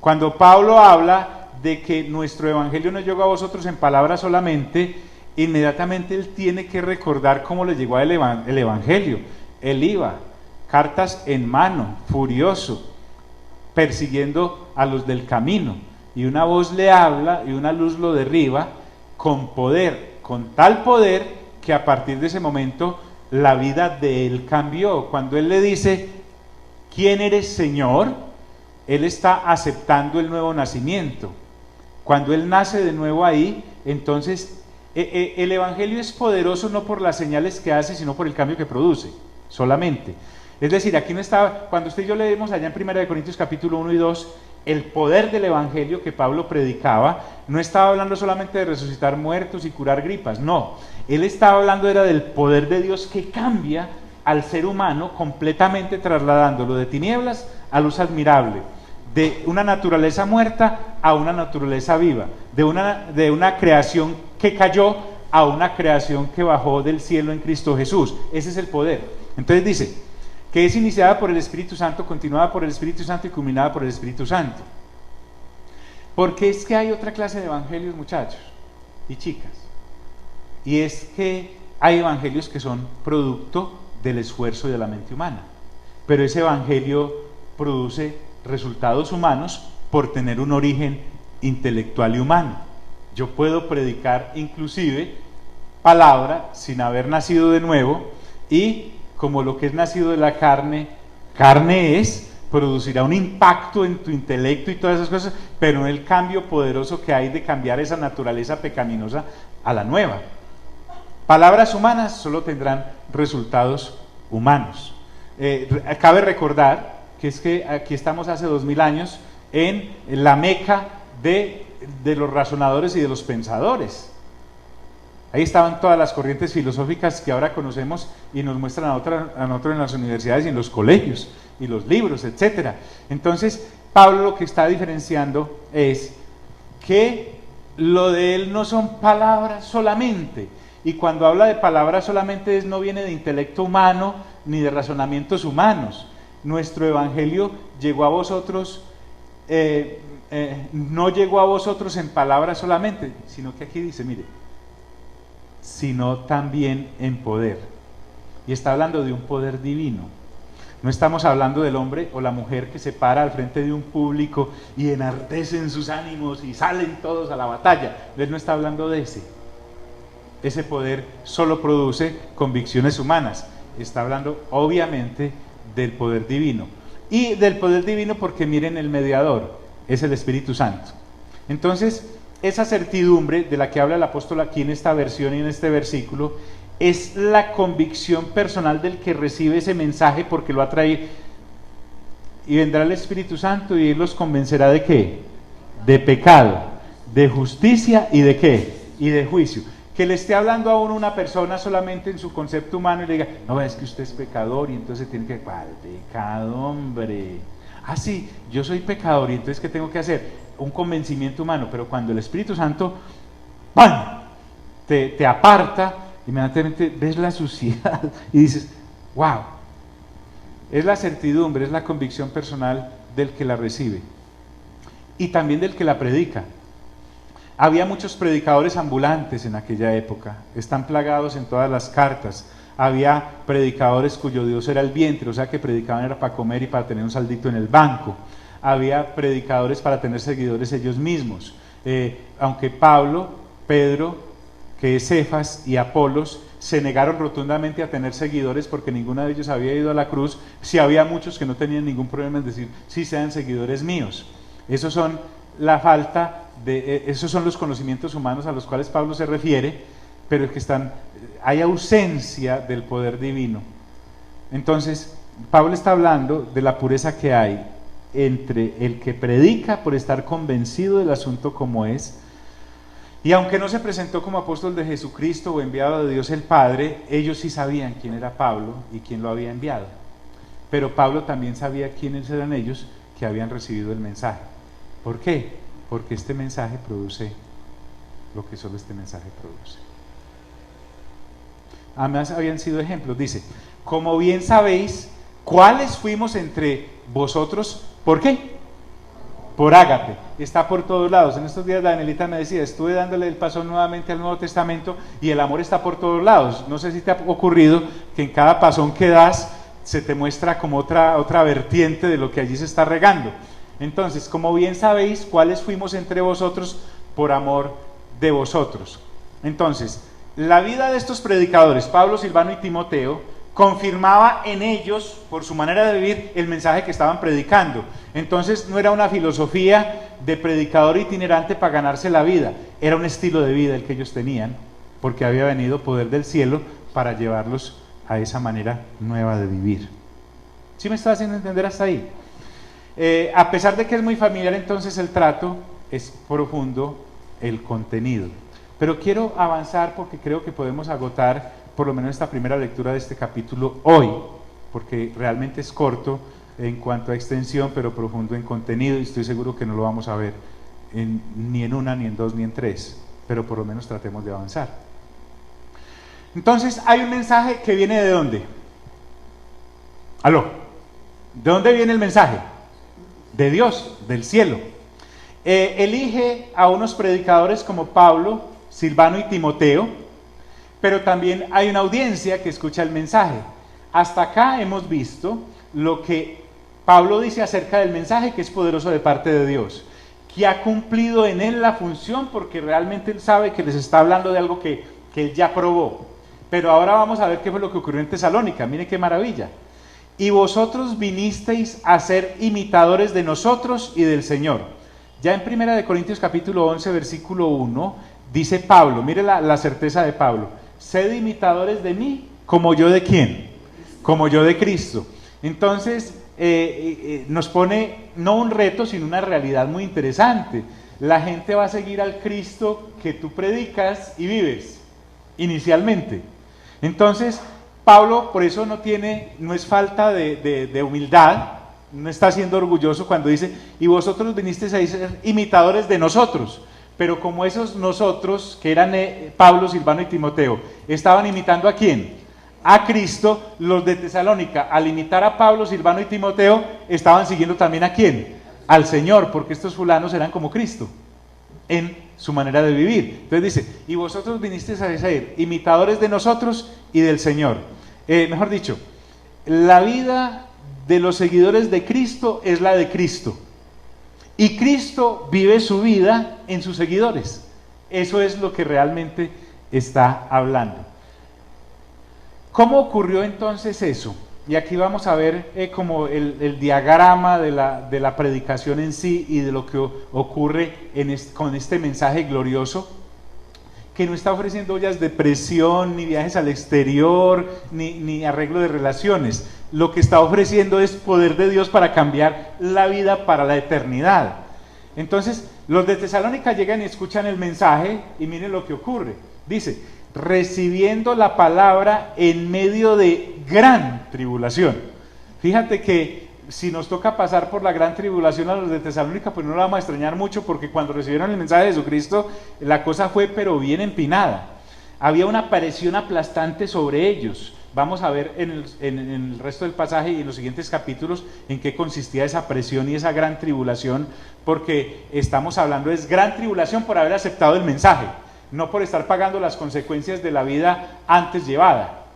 Cuando Pablo habla de que nuestro Evangelio no llegó a vosotros en palabras solamente, inmediatamente él tiene que recordar cómo le llegó el Evangelio. Él iba, cartas en mano, furioso, persiguiendo a los del camino, y una voz le habla y una luz lo derriba con poder, con tal poder que a partir de ese momento la vida de él cambió. Cuando él le dice, ¿quién eres, Señor?, él está aceptando el nuevo nacimiento. Cuando él nace de nuevo ahí, entonces el Evangelio es poderoso no por las señales que hace, sino por el cambio que produce, solamente. Es decir, aquí no estaba, cuando usted y yo leemos allá en 1 Corintios capítulo 1 y 2, el poder del Evangelio que Pablo predicaba, no estaba hablando solamente de resucitar muertos y curar gripas, no. Él estaba hablando era del poder de Dios que cambia al ser humano completamente, trasladándolo de tinieblas a luz admirable, de una naturaleza muerta a una naturaleza viva, de una creación que cayó a una creación que bajó del cielo en Cristo Jesús. Ese es el poder. Entonces dice que es iniciada por el Espíritu Santo, continuada por el Espíritu Santo y culminada por el Espíritu Santo. Porque es que hay otra clase de evangelios, muchachos y chicas, y es que hay evangelios que son producto del esfuerzo de la mente humana, pero ese evangelio produce resultados humanos por tener un origen intelectual y humano. Yo puedo predicar inclusive palabra sin haber nacido de nuevo, y como lo que es nacido de la carne, carne es, producirá un impacto en tu intelecto y todas esas cosas, pero no el cambio poderoso que hay de cambiar esa naturaleza pecaminosa a la nueva. Palabras humanas solo tendrán resultados humanos. Cabe recordar que es que aquí estamos hace 2000 años en la meca de los razonadores y de los pensadores. Ahí estaban todas las corrientes filosóficas que ahora conocemos y nos muestran a nosotros en las universidades y en los colegios, y los libros, etc. Entonces, Pablo lo que está diferenciando es que lo de él no son palabras solamente, y cuando habla de palabras solamente no viene de intelecto humano ni de razonamientos humanos. Nuestro evangelio llegó a vosotros, no llegó a vosotros en palabras solamente, sino que aquí dice, mire, sino también en poder. Y está hablando de un poder divino. No estamos hablando del hombre o la mujer que se para al frente de un público y enardecen sus ánimos y salen todos a la batalla. Él no está hablando de ese. Ese poder solo produce convicciones humanas. Está hablando obviamente del poder divino. Y del poder divino porque miren el mediador, es el Espíritu Santo. Entonces, esa certidumbre de la que habla el apóstol aquí en esta versión y en este versículo es la convicción personal del que recibe ese mensaje porque lo ha traído. Y vendrá el Espíritu Santo y él los convencerá ¿de qué? De pecado, de justicia y ¿de qué? Y de juicio. Que le esté hablando a uno una persona solamente en su concepto humano y le diga, no, es que usted es pecador y entonces tiene que, ¿cuál pecado, hombre? Ah, sí, yo soy pecador y entonces ¿qué tengo que hacer? Un convencimiento humano. Pero cuando el Espíritu Santo ¡pam!, te aparta, inmediatamente ves la suciedad y dices, wow, es la certidumbre, es la convicción personal del que la recibe y también del que la predica. Había muchos predicadores ambulantes en aquella época, están plagados en todas las cartas. Había predicadores cuyo Dios era el vientre, o sea que predicaban era para comer y para tener un saldito en el banco. Había predicadores para tener seguidores ellos mismos. Aunque Pablo, Pedro, que es Cefas y Apolos, se negaron rotundamente a tener seguidores porque ninguno de ellos había ido a la cruz, sí había muchos que no tenían ningún problema en decir, sí sean seguidores míos. Esos son esos son los conocimientos humanos a los cuales Pablo se refiere, pero es que hay ausencia del poder divino. Entonces, Pablo está hablando de la pureza que hay entre el que predica por estar convencido del asunto como es, y aunque no se presentó como apóstol de Jesucristo o enviado de Dios el Padre, ellos sí sabían quién era Pablo y quién lo había enviado. Pero Pablo también sabía quiénes eran ellos que habían recibido el mensaje. ¿Por qué? Porque este mensaje produce lo que solo este mensaje produce. Además habían sido ejemplos, dice, como bien sabéis, ¿cuáles fuimos entre vosotros? ¿Por qué? Por ágape, está por todos lados. En estos días la Danielita me decía, estuve dándole el paso nuevamente al Nuevo Testamento y el amor está por todos lados. No sé si te ha ocurrido que en cada pasón que das se te muestra como otra vertiente de lo que allí se está regando. Entonces, como bien sabéis, ¿cuáles fuimos entre vosotros por amor de vosotros? Entonces, la vida de estos predicadores, Pablo, Silvano y Timoteo, confirmaba en ellos, por su manera de vivir, el mensaje que estaban predicando. Entonces no era una filosofía de predicador itinerante para ganarse la vida, era un estilo de vida el que ellos tenían, porque había venido poder del cielo para llevarlos a esa manera nueva de vivir. ¿Sí me está haciendo entender hasta ahí? A pesar de que es muy familiar entonces el trato, es profundo el contenido. Pero quiero avanzar porque creo que podemos agotar por lo menos esta primera lectura de este capítulo hoy, porque realmente es corto en cuanto a extensión, pero profundo en contenido, y estoy seguro que no lo vamos a ver ni en una, ni en dos, ni en tres, pero por lo menos tratemos de avanzar. Entonces hay un mensaje que viene ¿de dónde? ¿Aló? ¿De dónde viene el mensaje? De Dios, del cielo. Elige a unos predicadores como Pablo, Silvano y Timoteo, pero también hay una audiencia que escucha el mensaje. Hasta acá hemos visto lo que Pablo dice acerca del mensaje, que es poderoso de parte de Dios, que ha cumplido en él la función porque realmente él sabe que les está hablando de algo que él ya probó. Pero ahora vamos a ver qué fue lo que ocurrió en Tesalónica. Mire qué maravilla. Y vosotros vinisteis a ser imitadores de nosotros y del Señor. Ya en 1 Corintios capítulo 11, versículo 1, dice Pablo, mire la certeza de Pablo, sed imitadores de mí, como yo de ¿quién? Como yo de Cristo. Entonces, nos pone no un reto, sino una realidad muy interesante. La gente va a seguir al Cristo que tú predicas y vives, inicialmente. Entonces, Pablo por eso no es falta de humildad, no está siendo orgulloso cuando dice, y vosotros vinisteis a ser imitadores de nosotros. Pero como esos nosotros, que eran Pablo, Silvano y Timoteo, estaban imitando ¿a quién? A Cristo, los de Tesalónica, al imitar a Pablo, Silvano y Timoteo, estaban siguiendo también ¿a quién? Al Señor, porque estos fulanos eran como Cristo, en su manera de vivir. Entonces dice, y vosotros vinisteis a ser imitadores de nosotros y del Señor. Mejor dicho, la vida de los seguidores de Cristo es la de Cristo. Y Cristo vive su vida en sus seguidores. Eso es lo que realmente está hablando. ¿Cómo ocurrió entonces eso? Y aquí vamos a ver como el diagrama de la predicación en sí y de lo que ocurre con este mensaje glorioso, que no está ofreciendo ollas de presión, ni viajes al exterior, ni arreglo de relaciones. Lo que está ofreciendo es poder de Dios para cambiar la vida para la eternidad. Entonces, los de Tesalónica llegan y escuchan el mensaje y miren lo que ocurre. Dice, recibiendo la palabra en medio de gran tribulación. Fíjate que si nos toca pasar por la gran tribulación a los de Tesalónica, pues no lo vamos a extrañar mucho, porque cuando recibieron el mensaje de Jesucristo, la cosa fue pero bien empinada. había una presión aplastante sobre ellos. Vamos a ver en el resto del pasaje y en los siguientes capítulos en qué consistía esa presión y esa gran tribulación, porque estamos hablando de gran tribulación por haber aceptado el mensaje, no por estar pagando las consecuencias de la vida antes llevada.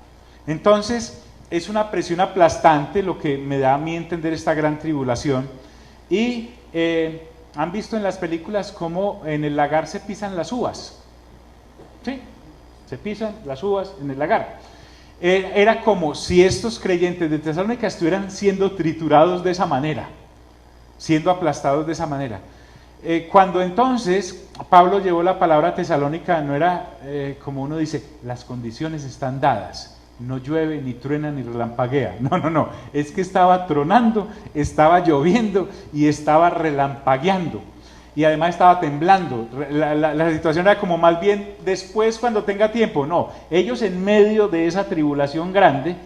Entonces, es una presión aplastante lo que me da a mí entender esta gran tribulación. Y han visto en las películas cómo en el lagar se pisan las uvas. ¿Sí? Se pisan las uvas en el lagar. Era como si estos creyentes de Tesalónica estuvieran siendo triturados de esa manera, siendo aplastados de esa manera. Cuando entonces Pablo llevó la palabra a Tesalónica, no era como uno dice, las condiciones están dadas, no llueve, ni truena, ni relampaguea. No, es que estaba tronando, estaba lloviendo y estaba relampagueando. Y además estaba temblando. La situación era como más bien después cuando tenga tiempo. No, ellos en medio de esa tribulación grande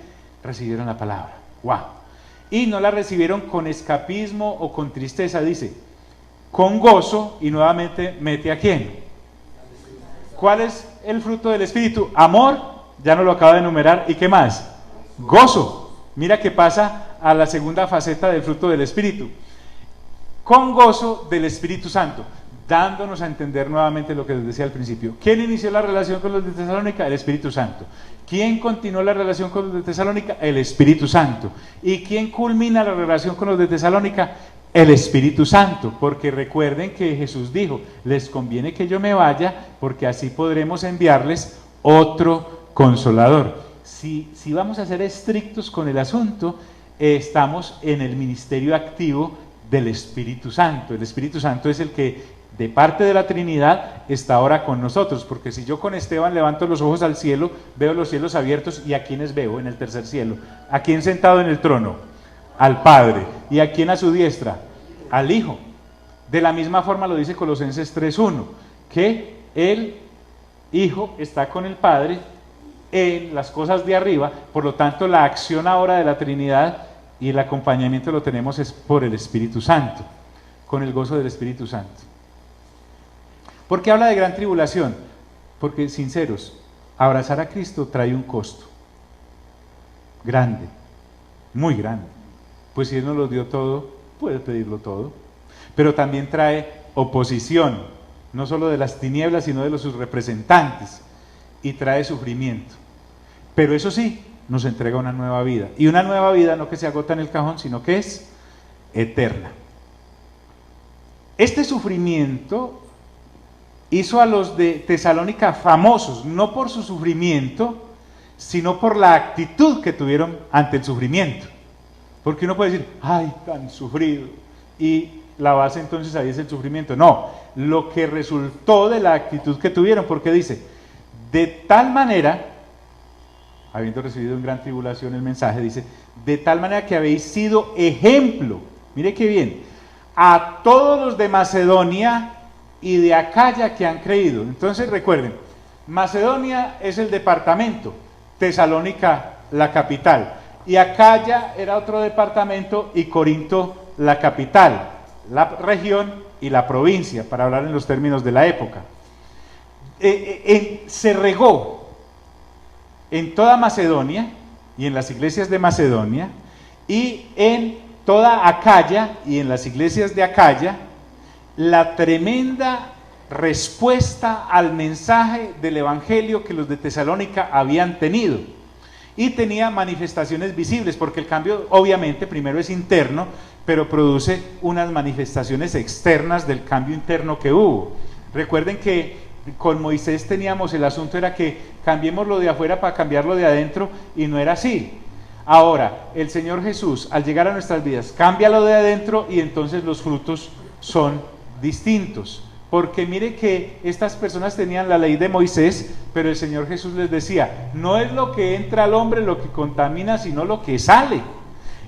recibieron la palabra. ¡Wow! Y no la recibieron con escapismo o con tristeza, dice, con gozo, y nuevamente mete a quién. ¿Cuál es el fruto del Espíritu? Amor, ya nos lo acaba de enumerar. ¿Y qué más? Gozo. Mira que pasa a la segunda faceta del fruto del Espíritu. Con gozo del Espíritu Santo, dándonos a entender nuevamente lo que les decía al principio. ¿Quién inició la relación con los de Tesalónica? El Espíritu Santo. ¿Quién continuó la relación con los de Tesalónica? El Espíritu Santo. ¿Y quién culmina la relación con los de Tesalónica? El Espíritu Santo, porque recuerden que Jesús dijo, les conviene que yo me vaya, porque así podremos enviarles otro consolador. Si vamos a ser estrictos con el asunto, estamos en el ministerio activo del Espíritu Santo. El Espíritu Santo es el que de parte de la Trinidad está ahora con nosotros, porque si yo con Esteban levanto los ojos al cielo, veo los cielos abiertos, ¿y a quiénes veo en el tercer cielo? ¿A quién sentado en el trono? Al Padre. ¿Y a quién a su diestra? Al Hijo. De la misma forma lo dice Colosenses 3:1, que el Hijo está con el Padre en las cosas de arriba, por lo tanto la acción ahora de la Trinidad y el acompañamiento lo tenemos es por el Espíritu Santo, con el gozo del Espíritu Santo. ¿Por qué habla de gran tribulación? Porque, sinceros, abrazar a Cristo trae un costo grande, muy grande. Pues si Él nos lo dio todo, puede pedirlo todo. Pero también trae oposición, no solo de las tinieblas, sino de sus representantes, y trae sufrimiento. Pero eso sí, nos entrega una nueva vida. Y una nueva vida no que se agota en el cajón, sino que es eterna. Este sufrimiento hizo a los de Tesalónica famosos, no por su sufrimiento, sino por la actitud que tuvieron ante el sufrimiento. Porque uno puede decir, ay, tan sufrido, y la base entonces ahí es el sufrimiento. No, lo que resultó de la actitud que tuvieron, porque dice, de tal manera, habiendo recibido en gran tribulación el mensaje, dice, de tal manera que habéis sido ejemplo, mire qué bien, a todos los de Macedonia y de Acaya que han creído. Entonces recuerden, Macedonia es el departamento, Tesalónica la capital, y Acaya era otro departamento y Corinto la capital, la región y la provincia, para hablar en los términos de la época. Se regó en toda Macedonia y en las iglesias de Macedonia y en toda Acaya y en las iglesias de Acaya la tremenda respuesta al mensaje del evangelio que los de Tesalónica habían tenido, y tenía manifestaciones visibles, porque el cambio obviamente primero es interno, pero produce unas manifestaciones externas del cambio interno que hubo. Recuerden que con Moisés teníamos el asunto, era que cambiemos lo de afuera para cambiarlo de adentro, y no era así. Ahora, el Señor Jesús, al llegar a nuestras vidas, cambia lo de adentro y entonces los frutos son distintos. Porque mire que estas personas tenían la ley de Moisés, pero el Señor Jesús les decía, no es lo que entra al hombre lo que contamina, sino lo que sale.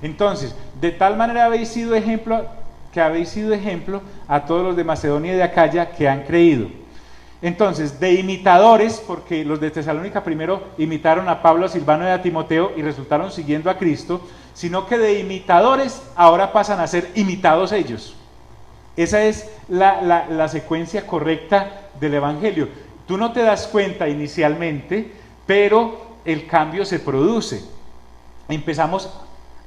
Entonces, de tal manera habéis sido ejemplo a todos los de Macedonia y de Acaya que han creído. Entonces, de imitadores, porque los de Tesalónica primero imitaron a Pablo, a Silvano y a Timoteo y resultaron siguiendo a Cristo, sino que de imitadores ahora pasan a ser imitados ellos. Esa es la secuencia correcta del Evangelio. Tú no te das cuenta inicialmente, pero el cambio se produce. Empezamos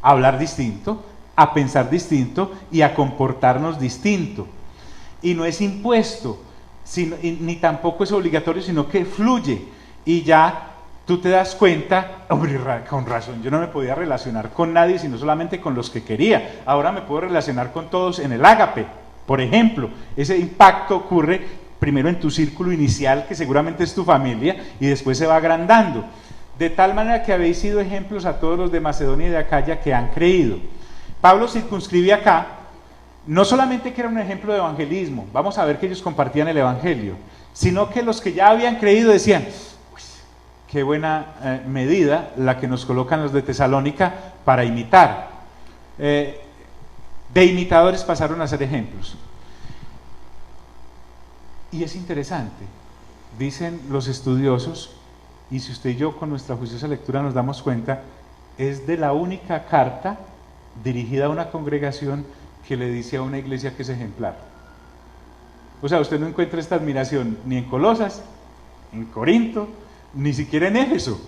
a hablar distinto, a pensar distinto y a comportarnos distinto. Y no es impuesto, ni tampoco es obligatorio, sino que fluye. Y ya tú te das cuenta, hombre, con razón, yo no me podía relacionar con nadie, sino solamente con los que quería. Ahora me puedo relacionar con todos en el ágape, por ejemplo. Ese impacto ocurre primero en tu círculo inicial, que seguramente es tu familia, y después se va agrandando. De tal manera que habéis sido ejemplos a todos los de Macedonia y de Acaya que han creído. Pablo circunscribe acá, no solamente que era un ejemplo de evangelismo, vamos a ver que ellos compartían el evangelio, sino que los que ya habían creído decían, qué buena medida la que nos colocan los de Tesalónica para imitar. De imitadores pasaron a ser ejemplos. Y es interesante, dicen los estudiosos, y si usted y yo con nuestra juiciosa lectura nos damos cuenta, es de la única carta dirigida a una congregación que le dice a una iglesia que es ejemplar. O sea, usted no encuentra esta admiración ni en Colosas, en Corinto, ni siquiera en Éfeso.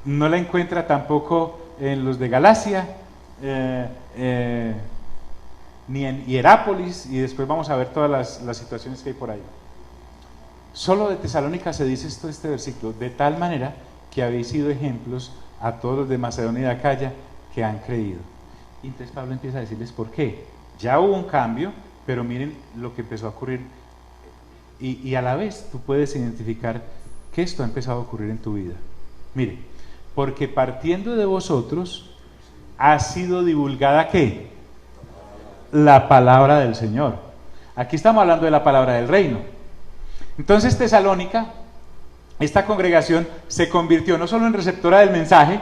No la encuentra tampoco en los de Galacia, ni en Hierápolis, y después vamos a ver todas las situaciones que hay por ahí. Solo de Tesalónica se dice este versículo, de tal manera que habéis sido ejemplos a todos los de Macedonia y de Acaya que han creído. Y entonces Pablo empieza a decirles por qué. Ya hubo un cambio, pero miren lo que empezó a ocurrir. Y a la vez tú puedes identificar que esto ha empezado a ocurrir en tu vida. Mire, porque partiendo de vosotros ha sido divulgada ¿qué? La palabra del Señor. Aquí estamos hablando de la palabra del reino. Entonces Tesalónica, esta congregación se convirtió no solo en receptora del mensaje,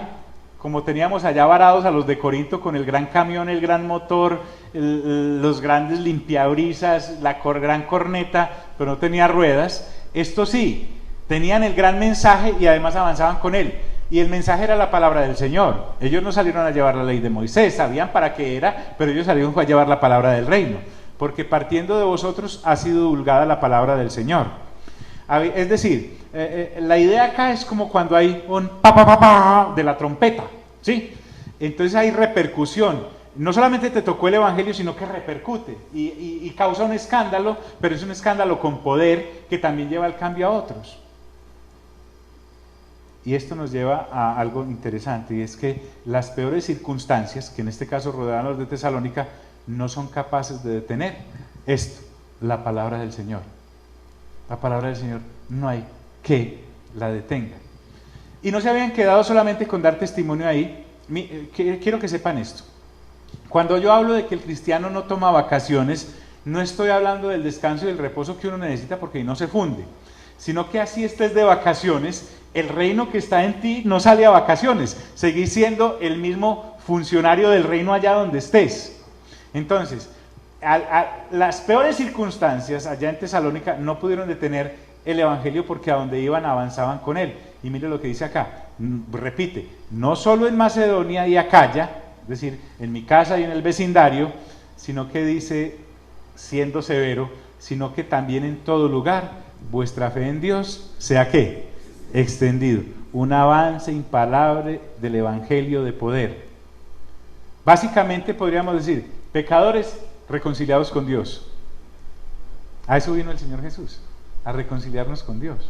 como teníamos allá varados a los de Corinto con el gran camión, el gran motor, los grandes limpiabrisas, la gran corneta, pero no tenía ruedas. Esto sí, tenían el gran mensaje y además avanzaban con él. Y el mensaje era la palabra del Señor. Ellos no salieron a llevar la ley de Moisés, sabían para qué era, pero ellos salieron a llevar la palabra del reino. Porque partiendo de vosotros ha sido divulgada la palabra del Señor. Es decir, la idea acá es como cuando hay un pa pa pa pa de la trompeta, ¿sí? Entonces hay repercusión. No solamente te tocó el evangelio, sino que repercute y causa un escándalo, pero es un escándalo con poder que también lleva al cambio a otros. Y esto nos lleva a algo interesante, y es que las peores circunstancias, que en este caso rodeaban a los de Tesalónica, no son capaces de detener esto, la palabra del Señor. La palabra del Señor no hay que la detenga. Y no se habían quedado solamente con dar testimonio ahí. Quiero que sepan esto. Cuando yo hablo de que el cristiano no toma vacaciones, no estoy hablando del descanso y del reposo que uno necesita porque no se funde, sino que así estés de vacaciones, el reino que está en ti no sale a vacaciones, seguís siendo el mismo funcionario del reino allá donde estés. Entonces, las peores circunstancias allá en Tesalónica no pudieron detener el evangelio porque a donde iban avanzaban con él. Y mire lo que dice acá, repite, no solo en Macedonia y Acaya, es decir, en mi casa y en el vecindario, sino que dice, siendo severo, sino que también en todo lugar vuestra fe en Dios sea ¿qué? Extendido, un avance impalable del evangelio de poder. Básicamente podríamos decir, pecadores reconciliados con Dios. A eso vino el Señor Jesús, a reconciliarnos con Dios.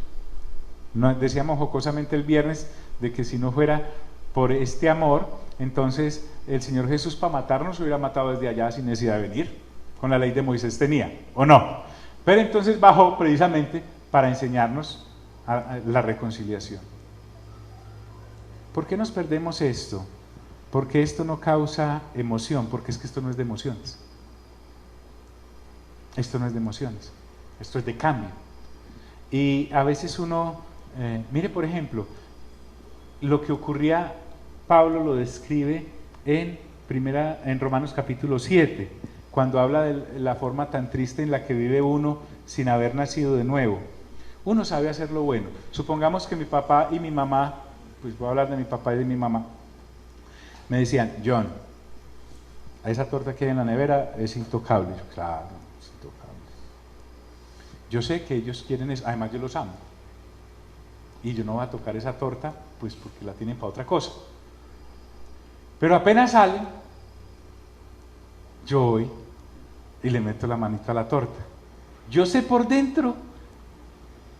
Decíamos jocosamente el viernes de que si no fuera por este amor, entonces el Señor Jesús para matarnos hubiera matado desde allá sin necesidad de venir. Con la ley de Moisés tenía, ¿o no? Pero entonces bajó precisamente para enseñarnos la reconciliación. ¿Por qué nos perdemos esto? Porque esto no causa emoción, porque es que esto no es de emociones. Esto no es de emociones, esto es de cambio. Y a veces uno, mire por ejemplo, lo que ocurría, Pablo lo describe en Romanos capítulo 7, cuando habla de la forma tan triste en la que vive uno sin haber nacido de nuevo. Uno sabe hacer lo bueno. Supongamos que mi papá y mi mamá, pues voy a hablar de mi papá y de mi mamá, me decían, John, esa torta que hay en la nevera es intocable. Yo, claro, es intocable. Yo sé que ellos quieren eso, además yo los amo. Y yo no voy a tocar esa torta, pues porque la tienen para otra cosa. Pero apenas salen, yo voy y le meto la manita a la torta. Yo sé por dentro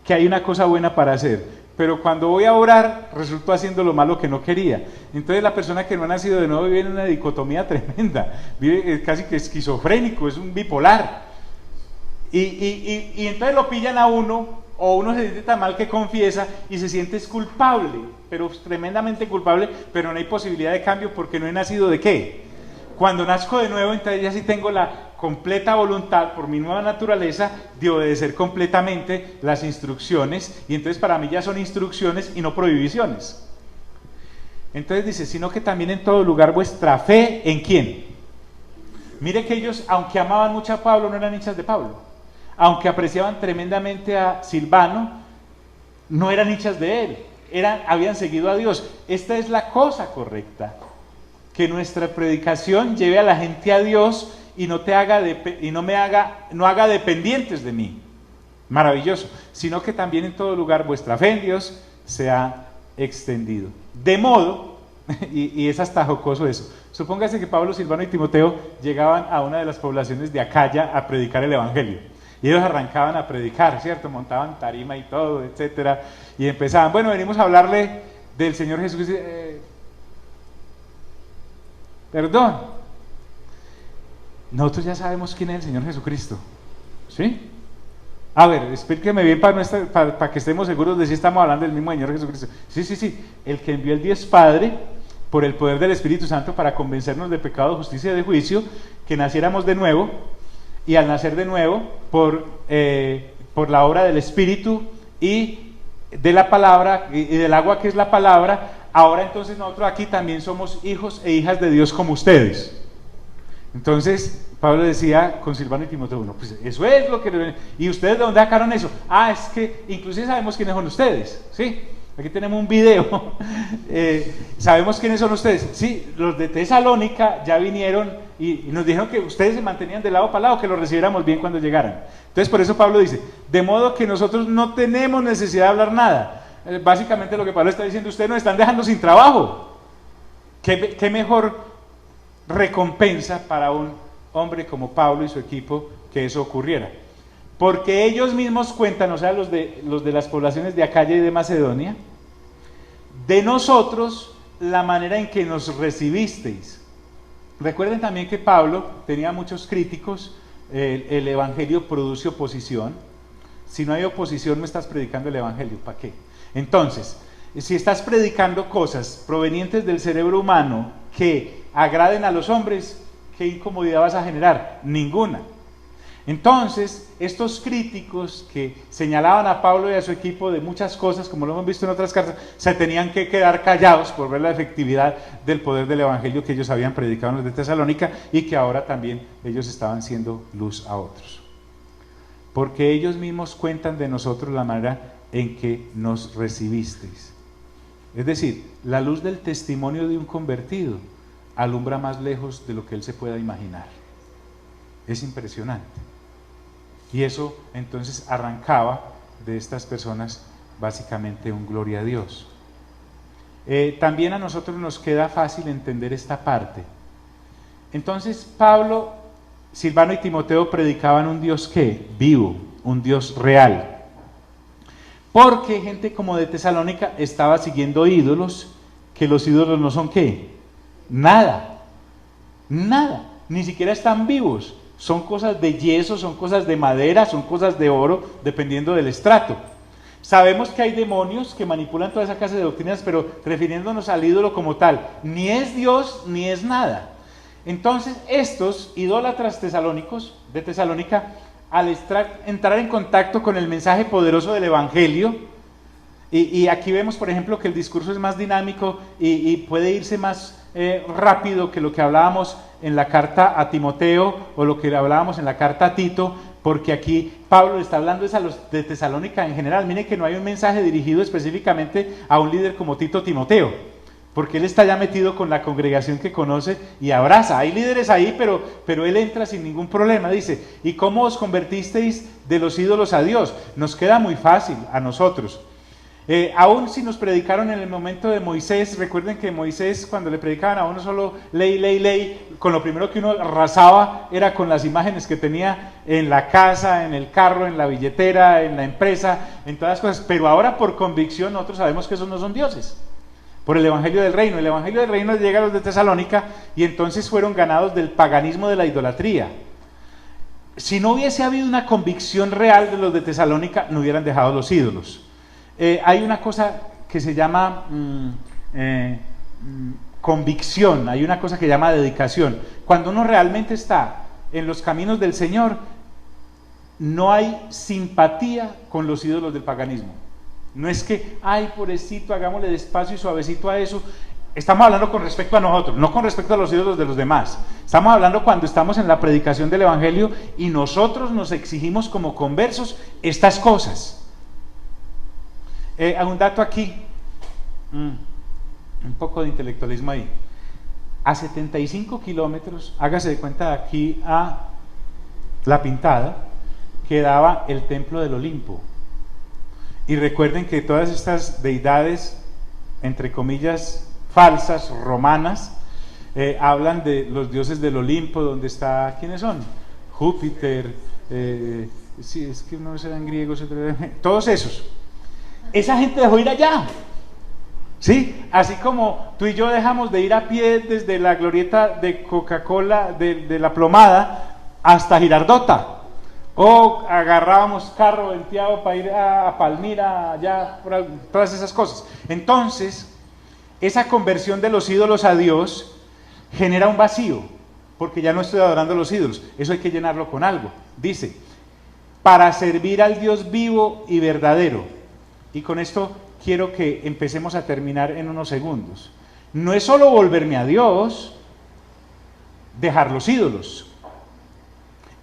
que hay una cosa buena para hacer, pero cuando voy a orar, resultó haciendo lo malo que no quería. Entonces la persona que no ha nacido de nuevo vive en una dicotomía tremenda, vive casi que esquizofrénico, es un bipolar. Y entonces lo pillan a uno, o uno se siente tan mal que confiesa y se siente culpable, pero tremendamente culpable, pero no hay posibilidad de cambio porque no he nacido ¿de qué? Cuando nazco de nuevo, entonces ya sí tengo la completa voluntad por mi nueva naturaleza de obedecer completamente las instrucciones, y entonces para mí ya son instrucciones y no prohibiciones. Entonces dice, sino que también en todo lugar vuestra fe, ¿en quién? Mire que ellos, aunque amaban mucho a Pablo, no eran hinchas de Pablo. Aunque apreciaban tremendamente a Silvano, no eran hinchas de él, habían seguido a Dios. Esta es la cosa correcta, que nuestra predicación lleve a la gente a Dios y no haga dependientes de mí. Maravilloso. Sino que también en todo lugar vuestra fe en Dios se ha extendido. De modo, y es hasta jocoso eso, supóngase que Pablo, Silvano y Timoteo llegaban a una de las poblaciones de Acaya a predicar el evangelio. Y ellos arrancaban a predicar, ¿cierto? Montaban tarima y todo, etcétera. Y empezaban, bueno, venimos a hablarle del Señor Jesús. Perdón. Nosotros ya sabemos quién es el Señor Jesucristo. ¿Sí? A ver, explíqueme bien para que estemos seguros de si estamos hablando del mismo Señor Jesucristo. Sí. El que envió el Dios Padre por el poder del Espíritu Santo para convencernos de pecado, justicia y de juicio, que naciéramos de nuevo. Y al nacer de nuevo, por la obra del Espíritu y de la palabra, y del agua que es la palabra, ahora entonces nosotros aquí también somos hijos e hijas de Dios como ustedes. Entonces, Pablo decía con Silvano y Timoteo, no, pues eso es lo que... ¿Y ustedes de dónde sacaron eso? Ah, es que inclusive sabemos quiénes son ustedes, ¿sí? Aquí tenemos un video, sabemos quiénes son ustedes. Sí, los de Tesalónica ya vinieron y nos dijeron que ustedes se mantenían de lado para lado, que los recibiéramos bien cuando llegaran. Entonces por eso Pablo dice, de modo que nosotros no tenemos necesidad de hablar nada. Básicamente lo que Pablo está diciendo, ustedes nos están dejando sin trabajo. ¿Qué mejor recompensa para un hombre como Pablo y su equipo que eso ocurriera? Porque ellos mismos cuentan, o sea, los de las poblaciones de Acaya y de Macedonia, de nosotros la manera en que nos recibisteis. Recuerden también que Pablo tenía muchos críticos, el evangelio produce oposición. Si no hay oposición, no estás predicando el evangelio, ¿para qué? Entonces, si estás predicando cosas provenientes del cerebro humano que agraden a los hombres, ¿qué incomodidad vas a generar? Ninguna. Entonces, estos críticos que señalaban a Pablo y a su equipo de muchas cosas, como lo hemos visto en otras cartas, se tenían que quedar callados por ver la efectividad del poder del evangelio que ellos habían predicado en los de Tesalónica y que ahora también ellos estaban siendo luz a otros. Porque ellos mismos cuentan de nosotros la manera en que nos recibisteis. Es decir, la luz del testimonio de un convertido alumbra más lejos de lo que él se pueda imaginar. Es impresionante. Y eso entonces arrancaba de estas personas básicamente un gloria a Dios. También a nosotros nos queda fácil entender esta parte. Entonces Pablo, Silvano y Timoteo predicaban un Dios ¿qué? Vivo, un Dios real. Porque gente como de Tesalónica estaba siguiendo ídolos, que los ídolos no son ¿qué? Nada, ni siquiera están vivos. Son cosas de yeso, son cosas de madera, son cosas de oro, dependiendo del estrato. Sabemos que hay demonios que manipulan toda esa clase de doctrinas, pero refiriéndonos al ídolo como tal, ni es Dios ni es nada. Entonces estos idólatras tesalónicos de Tesalónica, al entrar en contacto con el mensaje poderoso del evangelio, y aquí vemos por ejemplo que el discurso es más dinámico y puede irse más rápido que lo que hablábamos en la carta a Timoteo o lo que hablábamos en la carta a Tito, porque aquí Pablo le está hablando a los de Tesalónica en general. Miren que no hay un mensaje dirigido específicamente a un líder como Tito o Timoteo, porque él está ya metido con la congregación que conoce y abraza. Hay líderes ahí, pero él entra sin ningún problema. Dice, ¿y cómo os convertisteis de los ídolos a Dios? Nos queda muy fácil a nosotros. Aún si nos predicaron en el momento de Moisés, recuerden que Moisés, cuando le predicaban a uno solo ley, con lo primero que uno arrasaba era con las imágenes que tenía en la casa, en el carro, en la billetera, en la empresa, en todas las cosas. Pero ahora por convicción nosotros sabemos que esos no son dioses. Por el Evangelio del Reino. El Evangelio del Reino llega a los de Tesalónica y entonces fueron ganados del paganismo de la idolatría. Si no hubiese habido una convicción real de los de Tesalónica, no hubieran dejado los ídolos. Hay una cosa que se llama convicción, hay una cosa que se llama dedicación. Cuando uno realmente está en los caminos del Señor, no hay simpatía con los ídolos del paganismo. No es que, ay, pobrecito, hagámosle despacio y suavecito a eso. Estamos hablando con respecto a nosotros, no con respecto a los ídolos de los demás. Estamos hablando cuando estamos en la predicación del Evangelio y nosotros nos exigimos como conversos estas cosas. Un dato aquí, un poco de intelectualismo ahí. A 75 kilómetros, hágase de cuenta, de aquí a La Pintada, quedaba el templo del Olimpo. Y recuerden que todas estas deidades, entre comillas, falsas, romanas, hablan de los dioses del Olimpo, donde está, ¿quiénes son? Júpiter, sí, es que no serán griegos, todos esos. Esa gente dejó ir allá, ¿sí? Así como tú y yo dejamos de ir a pie desde la glorieta de Coca-Cola, de la Plomada, hasta Girardota, o agarrábamos carro venteado para ir a Palmira, allá, todas esas cosas. Entonces, esa conversión de los ídolos a Dios genera un vacío, porque ya no estoy adorando a los ídolos, eso hay que llenarlo con algo. Dice, para servir al Dios vivo y verdadero. Y con esto quiero que empecemos a terminar en unos segundos. No es solo volverme a Dios, dejar los ídolos.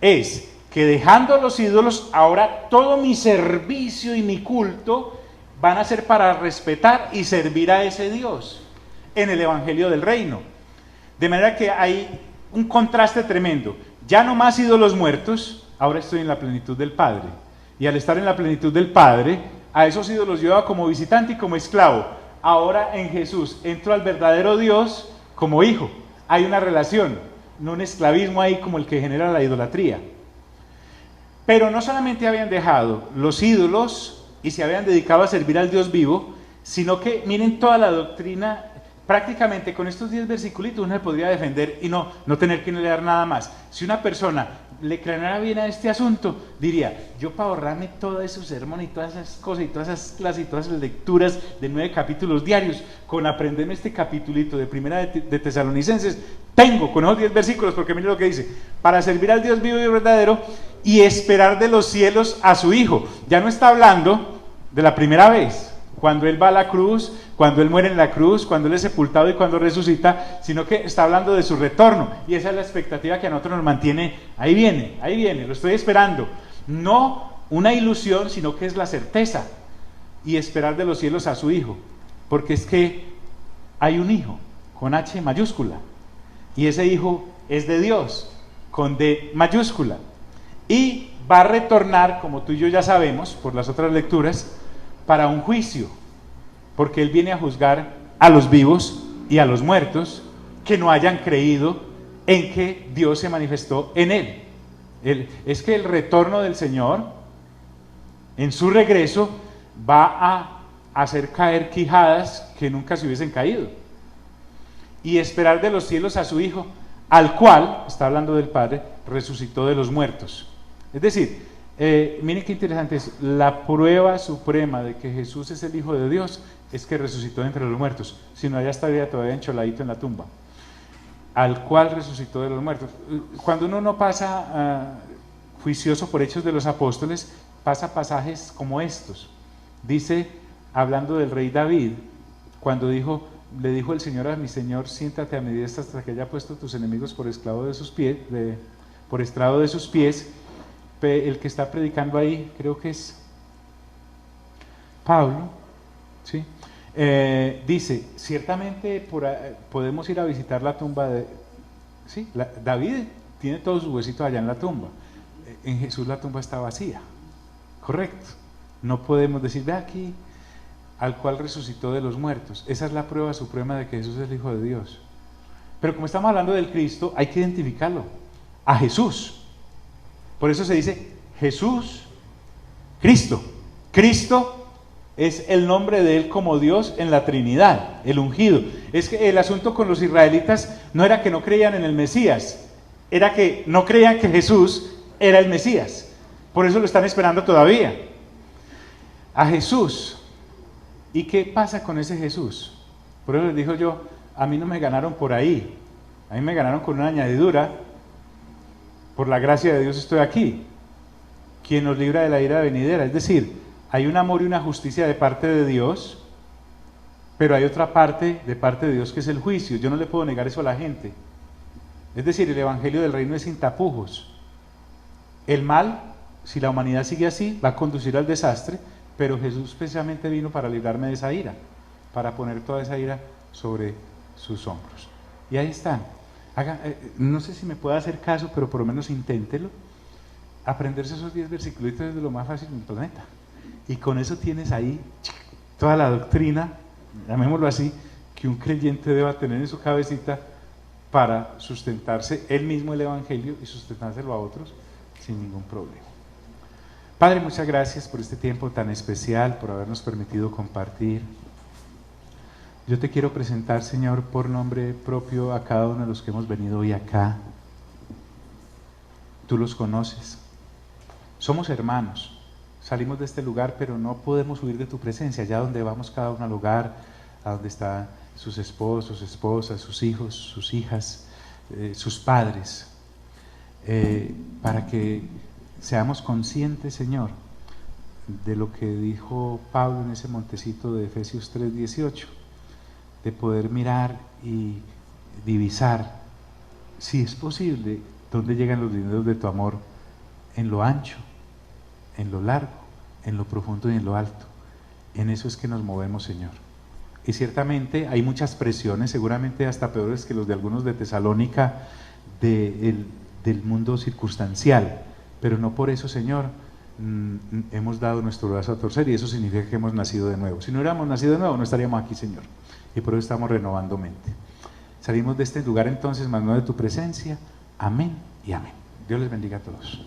Es que dejando los ídolos, ahora todo mi servicio y mi culto van a ser para respetar y servir a ese Dios en el Evangelio del Reino. De manera que hay un contraste tremendo. Ya no más ídolos muertos, ahora estoy en la plenitud del Padre. Y al estar en la plenitud del Padre, a esos ídolos yo iba como visitante y como esclavo. Ahora en Jesús entro al verdadero Dios como hijo. Hay una relación, no un esclavismo ahí como el que genera la idolatría. Pero no solamente habían dejado los ídolos y se habían dedicado a servir al Dios vivo, sino que miren toda la doctrina. Prácticamente con estos 10 versículos uno se podría defender y no tener que leer nada más. Si una persona le cranara bien a este asunto, diría, yo para ahorrarme todo ese sermón y todas esas cosas y todas esas clases y todas esas lecturas de 9 capítulos diarios, con aprenderme este capitulito de Primera de Tesalonicenses, tengo con esos 10 versículos, porque mire lo que dice, para servir al Dios vivo y verdadero y esperar de los cielos a su Hijo. Ya no está hablando de la primera vez, cuando Él va a la cruz, cuando Él muere en la cruz, cuando Él es sepultado y cuando resucita, sino que está hablando de su retorno, y esa es la expectativa que a nosotros nos mantiene, ahí viene, lo estoy esperando, no una ilusión, sino que es la certeza, y esperar de los cielos a su Hijo, porque es que hay un Hijo, con H mayúscula, y ese Hijo es de Dios, con D mayúscula, y va a retornar, como tú y yo ya sabemos, por las otras lecturas, para un juicio, porque Él viene a juzgar a los vivos y a los muertos que no hayan creído en que Dios se manifestó en Él. Es que el retorno del Señor, en su regreso, va a hacer caer quijadas que nunca se hubiesen caído, y esperar de los cielos a su Hijo, al cual, está hablando del Padre, resucitó de los muertos. Es decir, miren qué interesante es, la prueba suprema de que Jesús es el Hijo de Dios es que resucitó de entre los muertos, si no, ya estaría todavía encholadito en la tumba, al cual resucitó de los muertos. Cuando uno no pasa juicioso por Hechos de los Apóstoles, pasa pasajes como estos. Dice, hablando del rey David, cuando le dijo el Señor a mi Señor, siéntate a mi diestra hasta que haya puesto tus enemigos por estrado de sus pies. El que está predicando ahí, creo que es Pablo, ¿sí? Dice, ciertamente podemos ir a visitar la tumba de... Sí, David tiene todos sus huesitos allá en la tumba. En Jesús la tumba está vacía. Correcto. No podemos decir, ve aquí, al cual resucitó de los muertos. Esa es la prueba suprema de que Jesús es el Hijo de Dios. Pero como estamos hablando del Cristo, hay que identificarlo. A Jesús. Por eso se dice Jesús, Cristo. Cristo es el nombre de Él como Dios en la Trinidad, el ungido. Es que el asunto con los israelitas no era que no creían en el Mesías, era que no creían que Jesús era el Mesías. Por eso lo están esperando todavía. A Jesús. ¿Y qué pasa con ese Jesús? Por eso les digo yo, a mí no me ganaron por ahí, a mí me ganaron con una añadidura. Por la gracia de Dios estoy aquí, quien nos libra de la ira venidera. Es decir, hay un amor y una justicia de parte de Dios, pero hay otra parte de parte de Dios que es el juicio. Yo no le puedo negar eso a la gente. Es decir, el evangelio del reino es sin tapujos. El mal, si la humanidad sigue así, va a conducir al desastre, pero Jesús precisamente vino para librarme de esa ira, para poner toda esa ira sobre sus hombros. Y ahí están. No sé si me puede hacer caso, pero por lo menos inténtelo. Aprenderse esos 10 versículos es de lo más fácil del planeta. Y con eso tienes ahí toda la doctrina, llamémoslo así, que un creyente deba tener en su cabecita para sustentarse él mismo el evangelio y sustentárselo a otros sin ningún problema. Padre, muchas gracias por este tiempo tan especial, por habernos permitido compartir. Yo te quiero presentar, Señor, por nombre propio a cada uno de los que hemos venido hoy acá. Tú los conoces. Somos hermanos. Salimos de este lugar, pero no podemos huir de tu presencia. Allá donde vamos cada uno al hogar, a donde están sus esposos, esposas, sus hijos, sus hijas, sus padres, para que seamos conscientes, Señor, de lo que dijo Pablo en ese montecito de Efesios 3:18, de poder mirar y divisar, si es posible, dónde llegan los límites de tu amor, en lo ancho, en lo largo, en lo profundo y en lo alto. En eso es que nos movemos, Señor. Y ciertamente hay muchas presiones, seguramente hasta peores que los de algunos de Tesalónica, del mundo circunstancial, pero no por eso, Señor, hemos dado nuestro brazo a torcer, y eso significa que hemos nacido de nuevo. Si no hubiéramos nacido de nuevo, no estaríamos aquí, Señor, y por eso estamos renovando mente. Salimos de este lugar entonces, más no de tu presencia. Amén y amén. Dios les bendiga a todos.